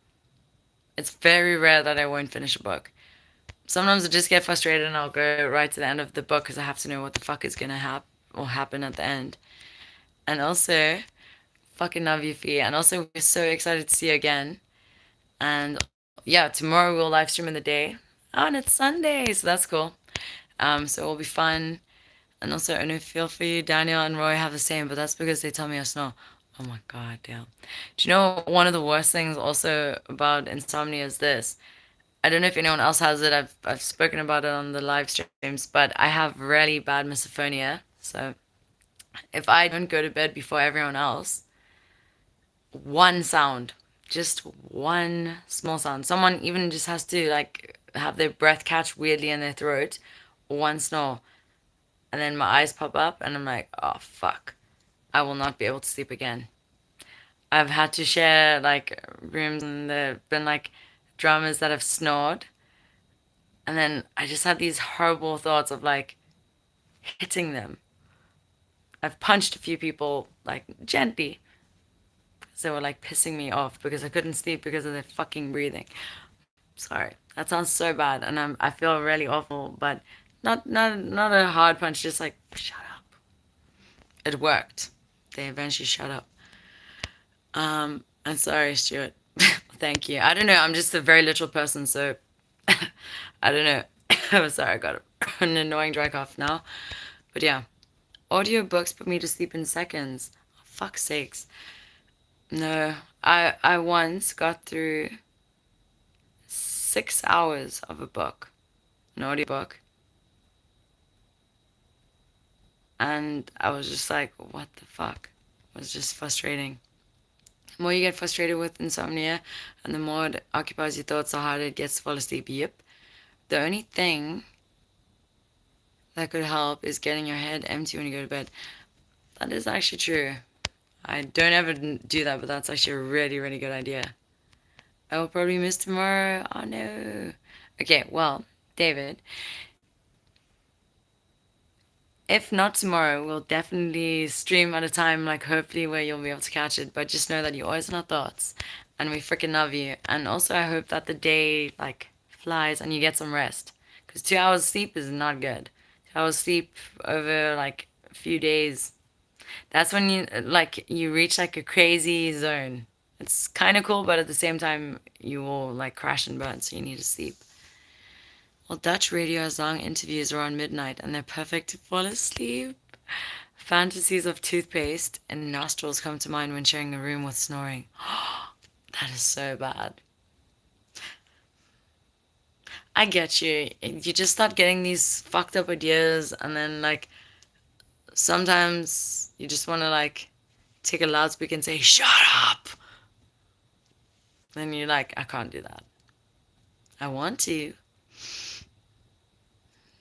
S1: It's very rare that I won't finish a book. Sometimes I just get frustrated and I'll go right to the end of the book because I have to know what the fuck is gonna happen at the end. And also, fucking love you, Fee. And also, we're so excited to see you again. And yeah, tomorrow we'll live stream in the day. Oh, and it's Sunday, so that's cool. So it'll be fun. And also, I know feel for you, Daniel and Roy have the same, but that's because they tell me I snore. Oh my god, damn. Do you know one of the worst things also about insomnia is this? I don't know if anyone else has it. I've spoken about it on the live streams, but I have really bad misophonia. So if I don't go to bed before everyone else, one sound, just one small sound. Someone even just has to like have their breath catch weirdly in their throat, one snore, and then my eyes pop up, and I'm like, oh fuck, I will not be able to sleep again. I've had to share like rooms, and there've been like dramas that have snored, and then I just had these horrible thoughts of like hitting them. I've punched a few people like gently because they were like pissing me off because I couldn't sleep because of their fucking breathing. Sorry, that sounds so bad, and I feel really awful, but not a hard punch, just like shut up. It worked. They eventually shut up. I'm sorry, Stuart. Thank you. I don't know. I'm just a very literal person, so I don't know. I'm sorry. I got an annoying dry cough now, but yeah, audiobooks put me to sleep in seconds. Oh, fuck's sakes. No, I once got through 6 hours of a book, an audiobook, and I was just like, what the fuck? It was just frustrating. The more you get frustrated with insomnia, and the more it occupies your thoughts, the harder it gets to fall asleep. Yep. The only thing that could help is getting your head empty when you go to bed. That is actually true. I don't ever do that, but that's actually a really, really good idea. I will probably miss tomorrow. Oh no. Okay, well, David, if not tomorrow, we'll definitely stream at a time, like hopefully where you'll be able to catch it. But just know that you're always in our thoughts, and we freaking love you. And also, I hope that the day like flies and you get some rest, because 2 hours sleep is not good. 2 hours sleep over like a few days. That's when you reach like a crazy zone. It's kind of cool, but at the same time, you will like crash and burn, so you need to sleep. Well, Dutch radio has long interviews around midnight, and they're perfect to fall asleep. Fantasies of toothpaste and nostrils come to mind when sharing a room with snoring. That is so bad. I get you. You just start getting these fucked up ideas, and then like sometimes you just want to like take a loudspeaker and say, "Shut up!" Then you're like, I can't do that. I want to.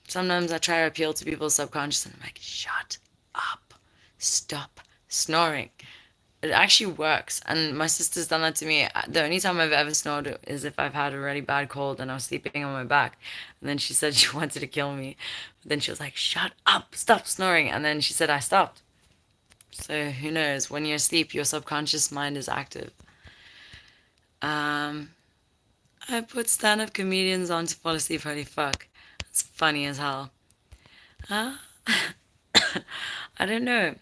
S1: Sometimes I try to appeal to people's subconscious, and I'm like, shut up. Stop snoring. It actually works. And my sister's done that to me. The only time I've ever snored is if I've had a really bad cold and I was sleeping on my back. And then she said she wanted to kill me. But then she was like, shut up, stop snoring. And then she said I stopped. So who knows? When you're asleep, your subconscious mind is active. Um, I put stand-up comedians on to fall asleep. Holy fuck. It's funny as hell. Huh? I don't know.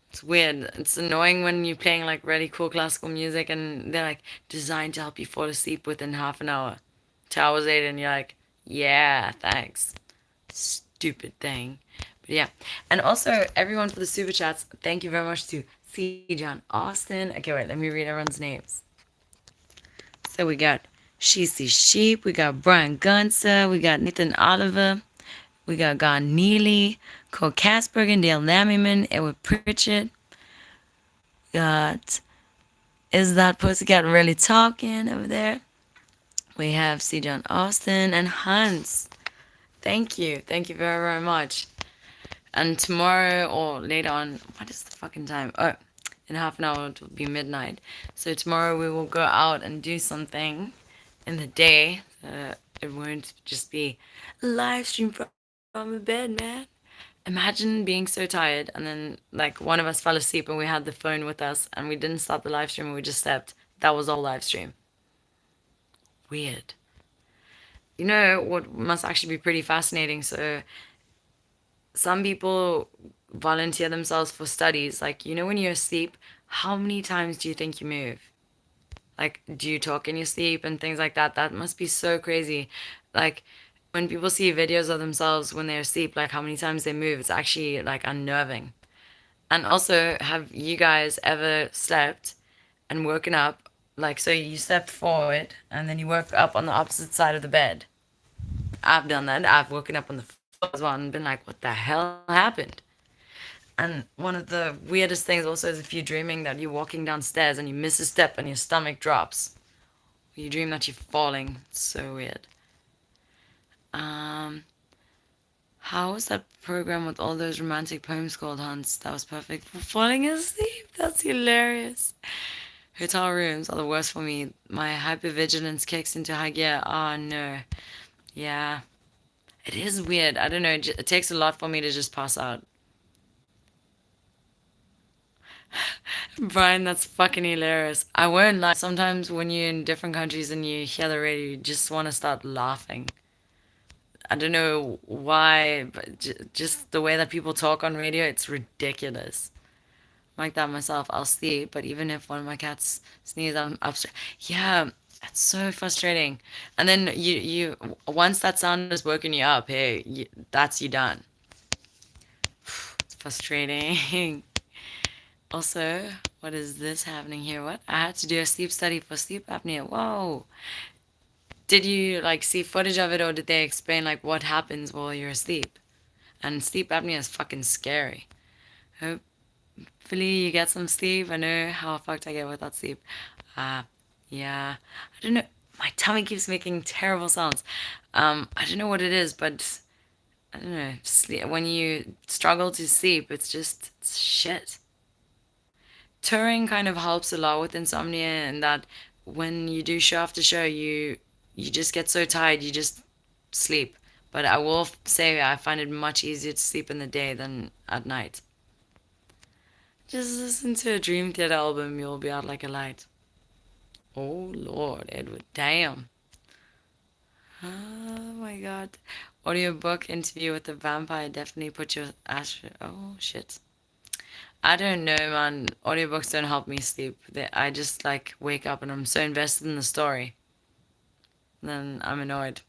S1: It's weird. It's annoying when you're playing like really cool classical music and they're like designed to help you fall asleep within half an hour. 2 hours later and you're like, yeah, thanks. Stupid thing. But yeah. And also everyone for the super chats, thank you very much to C. John Austin. Okay, wait, let me read everyone's names. So we got She Sees Sheep, we got Brian Gunsa, we got Nathan Oliver, we got Gon Neely, Cole Kaspergen, Dale Lammerman, Edward Pritchett, got Is That Pussycat Really Talking over there? We have C. John Austin and Hans. Thank you. Thank you very, very much. And tomorrow or later on, what is the fucking time? Oh, in half an hour it will be midnight. So tomorrow we will go out and do something in the day. It won't just be a live stream from the bed, man. Imagine being so tired and then like one of us fell asleep and we had the phone with us and we didn't start the live stream and we just slept. That was all live stream. Weird. You know what must actually be pretty fascinating? So some people volunteer themselves for studies. Like, you know, when you're asleep, how many times do you think you move? Like, do you talk in your sleep and things like that? That must be so crazy. Like, when people see videos of themselves when they're asleep, like how many times they move, it's actually like unnerving. And also, have you guys ever slept and woken up? Like, so you slept forward and then you woke up on the opposite side of the bed. I've done that. I've woken up on the floor as well and been like, what the hell happened? And one of the weirdest things also is if you're dreaming that you're walking downstairs and you miss a step and your stomach drops. You dream that you're falling. It's so weird. Um, how was that program with all those romantic poems called, Hans? That was perfect for falling asleep. That's hilarious. Hotel rooms are the worst for me. My hypervigilance kicks into high gear. Oh no. Yeah. It is weird. I don't know. It takes a lot for me to just pass out. Brian, that's fucking hilarious. I won't lie. Sometimes when you're in different countries and you hear the radio, you just want to start laughing. I don't know why, but just the way that people talk on radio, it's ridiculous. I'm like that myself. I'll sleep, but even if one of my cats sneezes, I'm upstairs. Yeah, it's so frustrating. And then once that sound has woken you up, hey, that's you done. It's frustrating. Also, what is this happening here? What? I had to do a sleep study for sleep apnea. Whoa. Did you like see footage of it or did they explain like what happens while you're asleep? And sleep apnea is fucking scary. Hopefully you get some sleep. I know how fucked I get without sleep. Uh, yeah. I don't know. My tummy keeps making terrible sounds. I don't know what it is, but I don't know. Sleep, when you struggle to sleep, it's shit. Touring kind of helps a lot with insomnia in that when you do show after show, you just get so tired, you just sleep. But I will say I find it much easier to sleep in the day than at night. Just listen to a Dream Theater album, you'll be out like a light. Oh Lord, Edward, damn. Oh my God. Audiobook interview with the vampire definitely put your ass. Oh shit. I don't know, man. Audiobooks don't help me sleep. I just like wake up and I'm so invested in the story. Then I'm annoyed.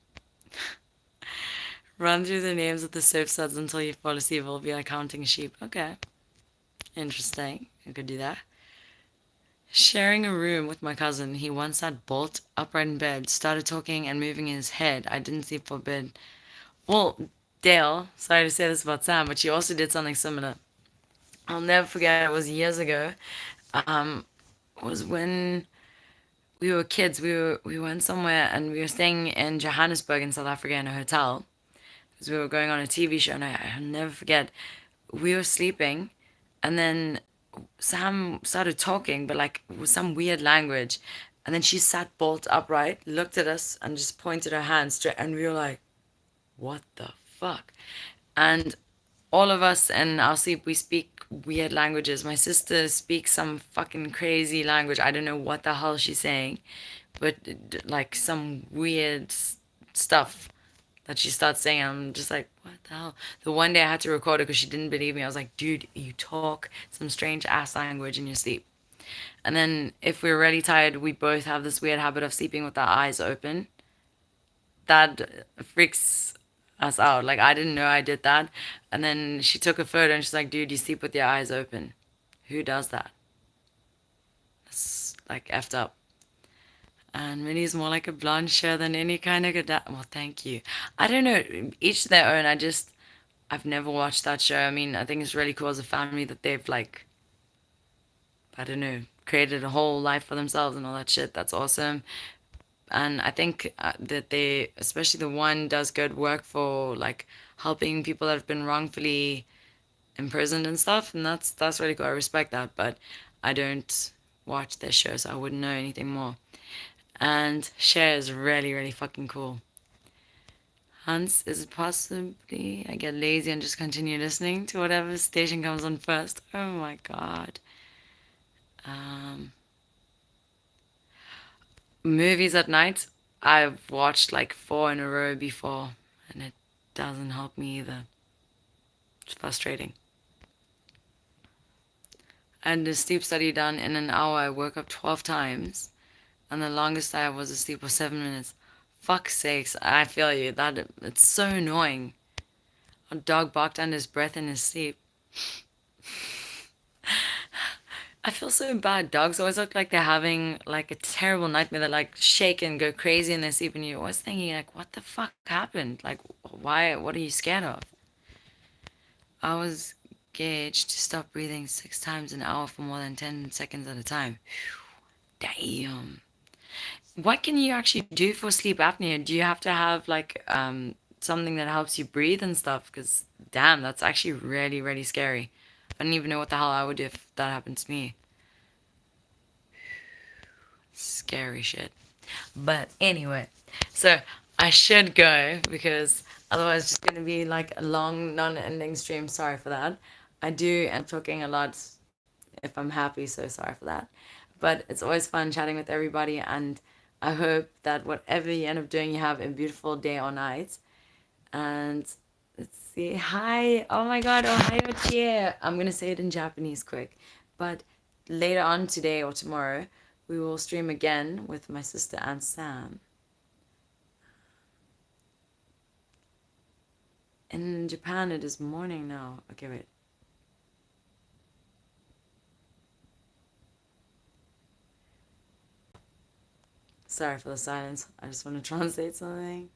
S1: Run through the names of the soap suds until you fall asleep. It'll be like counting sheep. Okay. Interesting. I could do that. Sharing a room with my cousin, he once sat bolt upright in bed, started talking and moving his head. I didn't sleep for a bit. Well, Dale, sorry to say this about Sam, but she also did something similar. I'll never forget, it was years ago. Um, was when we were kids. We went somewhere and we were staying in Johannesburg in South Africa in a hotel because we were going on a TV show. And I'll never forget. We were sleeping, and then Sam started talking, but like with some weird language. And then she sat bolt upright, looked at us, and just pointed her hand straight. And we were like, "What the fuck?" And all of us in our sleep, we speak weird languages. My sister speaks some fucking crazy language. I don't know what the hell she's saying, but like some weird stuff that she starts saying. I'm just like, what the hell? The one day I had to record it because she didn't believe me. I was like, dude, you talk some strange ass language in your sleep. And then if we're really tired, we both have this weird habit of sleeping with our eyes open. That freaks us out. Like I didn't know I did that. And then she took a photo and she's like, dude, you sleep with your eyes open. Who does that? It's like effed up. And Minnie's more like a blonde share than any kind of good. Well, thank you. I don't know. Each their own. I've never watched that show. I mean, I think it's really cool as a family that they've like, I don't know, created a whole life for themselves and all that shit. That's awesome. And I think that they, especially the one, does good work for like helping people that have been wrongfully imprisoned and stuff, and that's really cool. I respect that, but I don't watch their show, so I wouldn't know anything more. And Cher is really, really fucking cool. Hans, is it possibly I get lazy and just continue listening to whatever station comes on first? Oh my god. Um, Movies at night, I've watched like four in a row before, and it doesn't help me either. It's frustrating. And the sleep study done in an hour, I woke up 12 times. And the longest I was asleep was 7 minutes. Fuck's sakes, I feel you. That it's so annoying. A dog barked under his breath in his sleep. I feel so bad. Dogs always look like they're having like a terrible nightmare. They like shake and go crazy in their sleep, and you're always thinking like, what the fuck happened? Like, why? What are you scared of? I was gauged to stop breathing 6 times an hour for more than 10 seconds at a time. Damn. What can you actually do for sleep apnea? Do you have to have like something that helps you breathe and stuff? Because damn, that's actually really, really scary. I don't even know what the hell I would do if that happened to me. Scary shit. But anyway, so I should go because otherwise it's just gonna be like a long, non-ending stream. Sorry for that. I do end up talking a lot if I'm happy, so sorry for that. But it's always fun chatting with everybody, and I hope that whatever you end up doing, you have a beautiful day or night. And let's see. Hi. Oh my God. Ohayo chie. I'm going to say it in Japanese quick. But later on today or tomorrow, we will stream again with my sister and Sam. In Japan, it is morning now. Okay, wait. Sorry for the silence. I just want to translate something.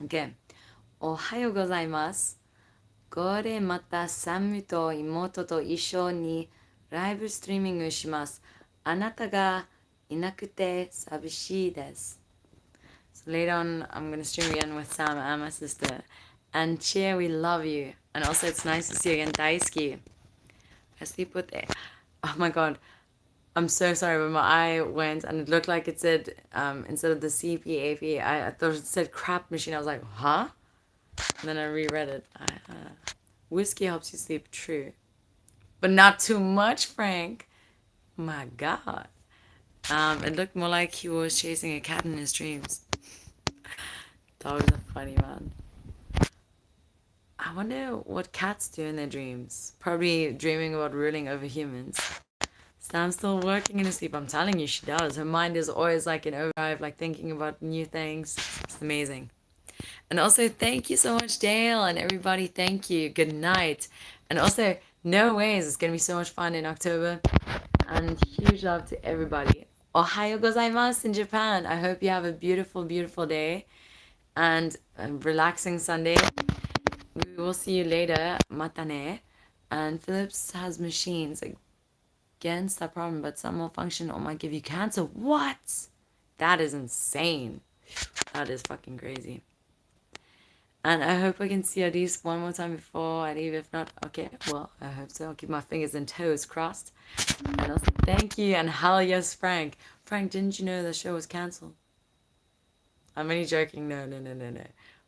S1: Okay. おはようございます。これまたサムと妹と一緒にライブストリーミングします。あなたがいなくて寂しいです。So later on, I'm going to stream again with Sam and my sister. And Cheer, we love you. And also, it's nice to see you again. Daisuki. I sleep with it. Oh my god. I'm so sorry, but my eye went and it looked like it said, instead of the CPAP, I thought it said crap machine. I was like, huh? And then I reread it. Whiskey helps you sleep, true. But not too much, Frank. My god. It looked more like he was chasing a cat in his dreams. Dogs are funny, man. I wonder what cats do in their dreams. Probably dreaming about ruling over humans. Sam's still working in her sleep. I'm telling you, she does. Her mind is always like in overdrive, like thinking about new things. It's amazing. And also, thank you so much, Dale, and everybody. Thank you. Good night. And also, no ways. It's going to be so much fun in October. And huge love to everybody. Ohayo gozaimasu in Japan. I hope you have a beautiful, beautiful day and a relaxing Sunday. We will see you later. Matane. And Philips has machines against that problem, but some will function or might give you cancer. What? That is insane. That is fucking crazy. And I hope I can see at least one more time before I leave. If not, okay, well, I hope so. I'll keep my fingers and toes crossed. And also, thank you. And hell yes, Frank. Frank, didn't you know the show was cancelled? I'm only joking. No, no, no, no, no.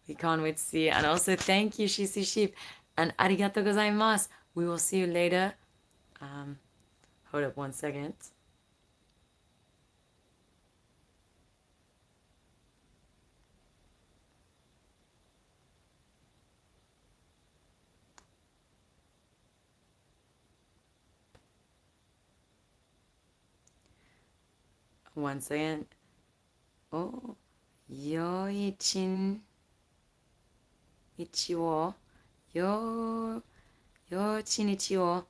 S1: We can't wait to see you. And also, thank you, Shisu Sheep. And arigato gozaimasu. We will see you later. Um, hold up 1 second. One second. Oh, yoichin ichi yo, yoichin ichi o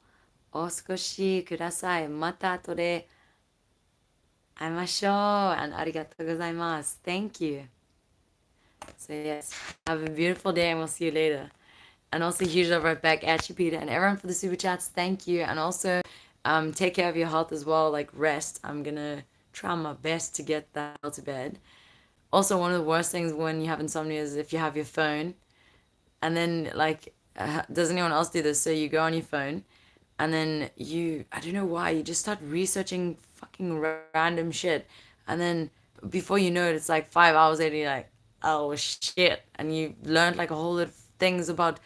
S1: osukoshi kudasai. Mata ato de aimashou. And arigatou gozaimasu. Thank you. So yes, have a beautiful day and we'll see you later. And also huge love right back at you, Peter, and everyone for the super chats. Thank you. And also, take care of your health as well. Like rest. I'm gonna try my best to get that to bed. Also, one of the worst things when you have insomnia is if you have your phone, and then like, does anyone else do this? So you go on your phone, and then I don't know why, you just start researching fucking random shit, and then before you know it, it's like 5 hours later. You're like, oh shit, and you learned like a whole lot of things about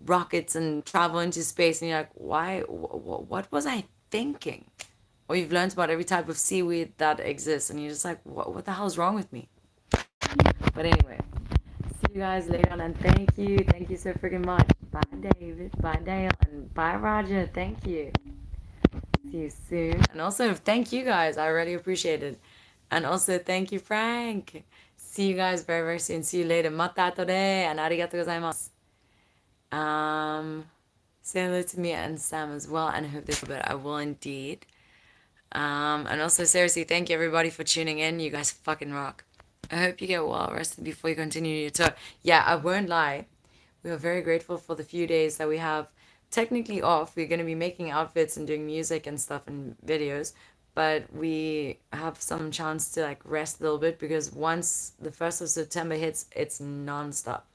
S1: rockets and travel into space, and you're like, why? What was I thinking? Or you've learned about every type of seaweed that exists, and you're just like, what the hell's wrong with me? But anyway, see you guys later on, and thank you so freaking much. Bye, David. Bye, Dale, and bye, Roger. Thank you. See you soon. And also, thank you guys. I really appreciate it. And also, thank you, Frank. See you guys very, very soon. See you later. Mata tore, and arigatou gozaimasu. Say hello to Mia and Sam as well, and I hope they but I will indeed. And also, seriously, thank you everybody for tuning in. You guys fucking rock. I hope you get well rested before you continue your tour. Yeah, I won't lie. We are very grateful for the few days that we have technically off. We're going to be making outfits and doing music and stuff and videos, but we have some chance to like rest a little bit because once the 1st of September hits, it's non-stop.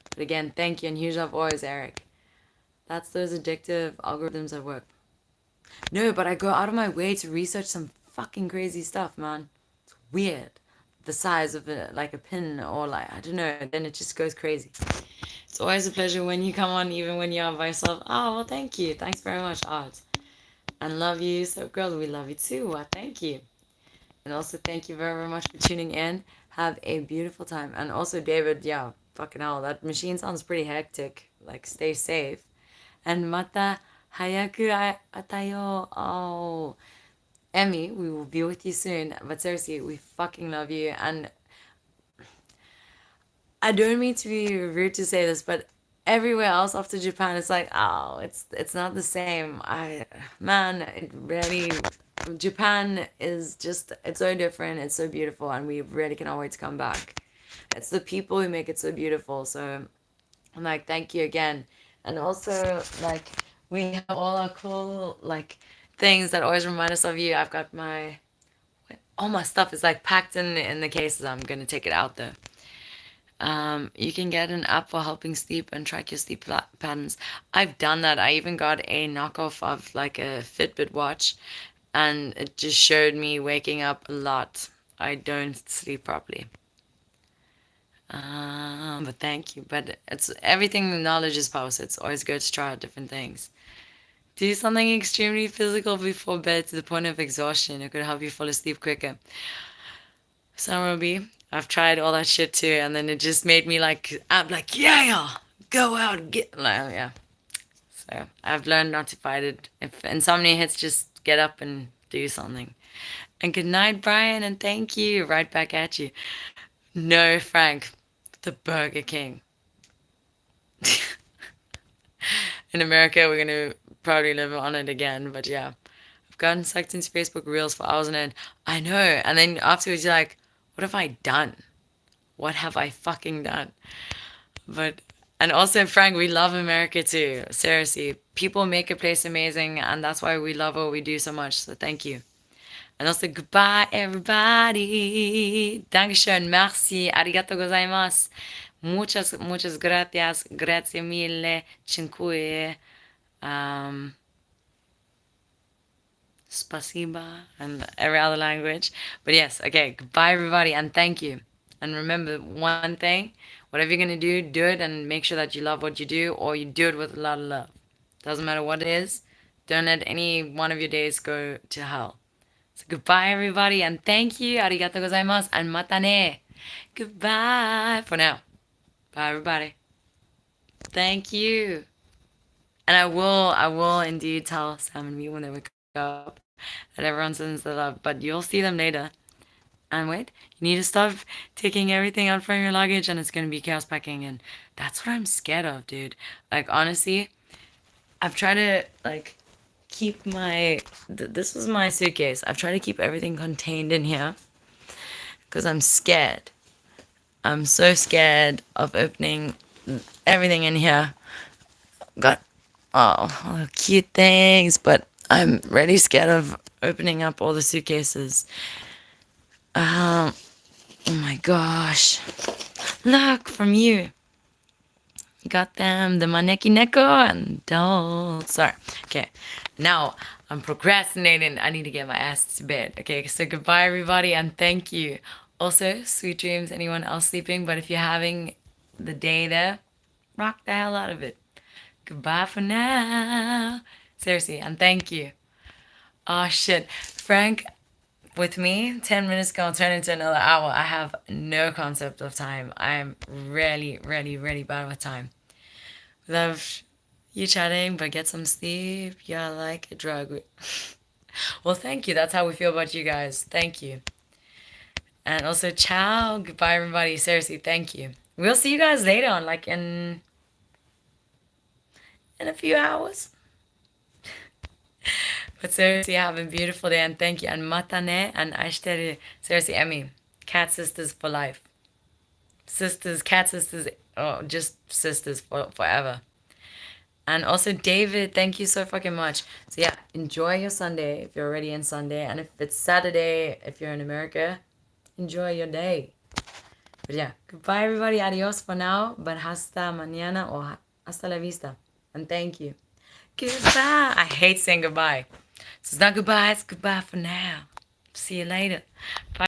S1: But again, thank you and huge love always, Eric. That's those addictive algorithms at work. No, but I go out of my way to research some fucking crazy stuff, man. It's weird. The size of like a pin or like, I don't know, then it just goes crazy. It's always a pleasure when you come on, even when you're by yourself. Oh, well, thank you. Thanks very much, Art. And love you. So, girl, we love you too. Thank you. And also, thank you very, very much for tuning in. Have a beautiful time. And also, David, yeah, fucking hell, that machine sounds pretty hectic. Like, stay safe. And mata hayaku atayo. Oh, Emmy, we will be with you soon. But seriously, we fucking love you. And I don't mean to be rude to say this, but everywhere else after Japan, it's like, oh, it's not the same. Man, it really, Japan is just, it's so different. It's so beautiful, and we really cannot wait to come back. It's the people who make it so beautiful. So I'm like, thank you again. And also, like, we have all our cool, like, things that always remind us of you. I've got all my stuff is like packed in the cases. I'm gonna take it out though. You can get an app for helping sleep and track your sleep patterns. I've done that. I even got a knockoff of like a Fitbit watch, and it just showed me waking up a lot. I don't sleep properly. But thank you. But it's everything. Knowledge is power. So it's always good to try out different things. Do something extremely physical before bed to the point of exhaustion. It could help you fall asleep quicker. Summerby, I've tried all that shit too, and then it just made me like, I'm like, yeah, go out and get, like, yeah. So I've learned not to fight it. If insomnia hits, just get up and do something. And good night, Brian, and thank you. Right back at you. No, Frank, the Burger King. In America, we're gonna probably live on it again, but yeah. I've gotten sucked into Facebook Reels for hours on end. I know. And then afterwards, you're like, what have I done? What have I fucking done? But, and also, Frank, we love America too. Seriously, people make a place amazing, and that's why we love what we do so much. So thank you. And also, goodbye, everybody. Dankeschön, merci, arigato gozaimasu. Muchas gracias, grazie mille, dziękuję. Spasiba, and every other language. But yes, okay, goodbye everybody, and thank you. And remember one thing, whatever you're gonna do it and make sure that you love what you do, or you do it with a lot of love. Doesn't matter what it is, don't let any one of your days go to hell. So goodbye everybody, and thank you, arigato gozaimasu, and mata ne. Goodbye for now. Bye everybody. Thank you. And I will indeed tell Sam and me when they wake up that everyone sends the love, but you'll see them later. And wait, you need to stop taking everything out from your luggage, and it's gonna be chaos packing, and that's what I'm scared of, dude. Like honestly, I've tried to like keep my this was my suitcase. I've tried to keep everything contained in here because I'm scared. I'm so scared of opening everything in here. Got all cute things, but I'm really scared of opening up all the suitcases. Oh my gosh. Look, from you. You got them, the Maneki Neko and dolls. Sorry. Okay. Now I'm procrastinating. I need to get my ass to bed. Okay, so goodbye everybody, and thank you. Also, sweet dreams, anyone else sleeping, but if you're having the day there, rock the hell out of it. Goodbye for now. Seriously, and thank you. Oh shit. Frank, with me, 10 minutes gonna turn into another hour. I have no concept of time. I'm really, really, really bad with time. Love you chatting, but get some sleep. You're like a drug. Well, thank you. That's how we feel about you guys. Thank you. And also, ciao. Goodbye, everybody. Seriously, thank you. We'll see you guys later on, like in a few hours. But seriously, have a beautiful day and thank you. And matane and aishiteru. Seriously, Emmy. Cat sisters for life. Sisters, cat sisters, oh, just sisters forever. And also, David, thank you so fucking much. So, yeah, enjoy your Sunday if you're already in Sunday. And if it's Saturday, if you're in America, enjoy your day. But yeah, goodbye, everybody. Adios for now. But hasta mañana or hasta la vista. And thank you. Goodbye. I hate saying goodbye. So it's not goodbye, it's goodbye for now. See you later. Bye.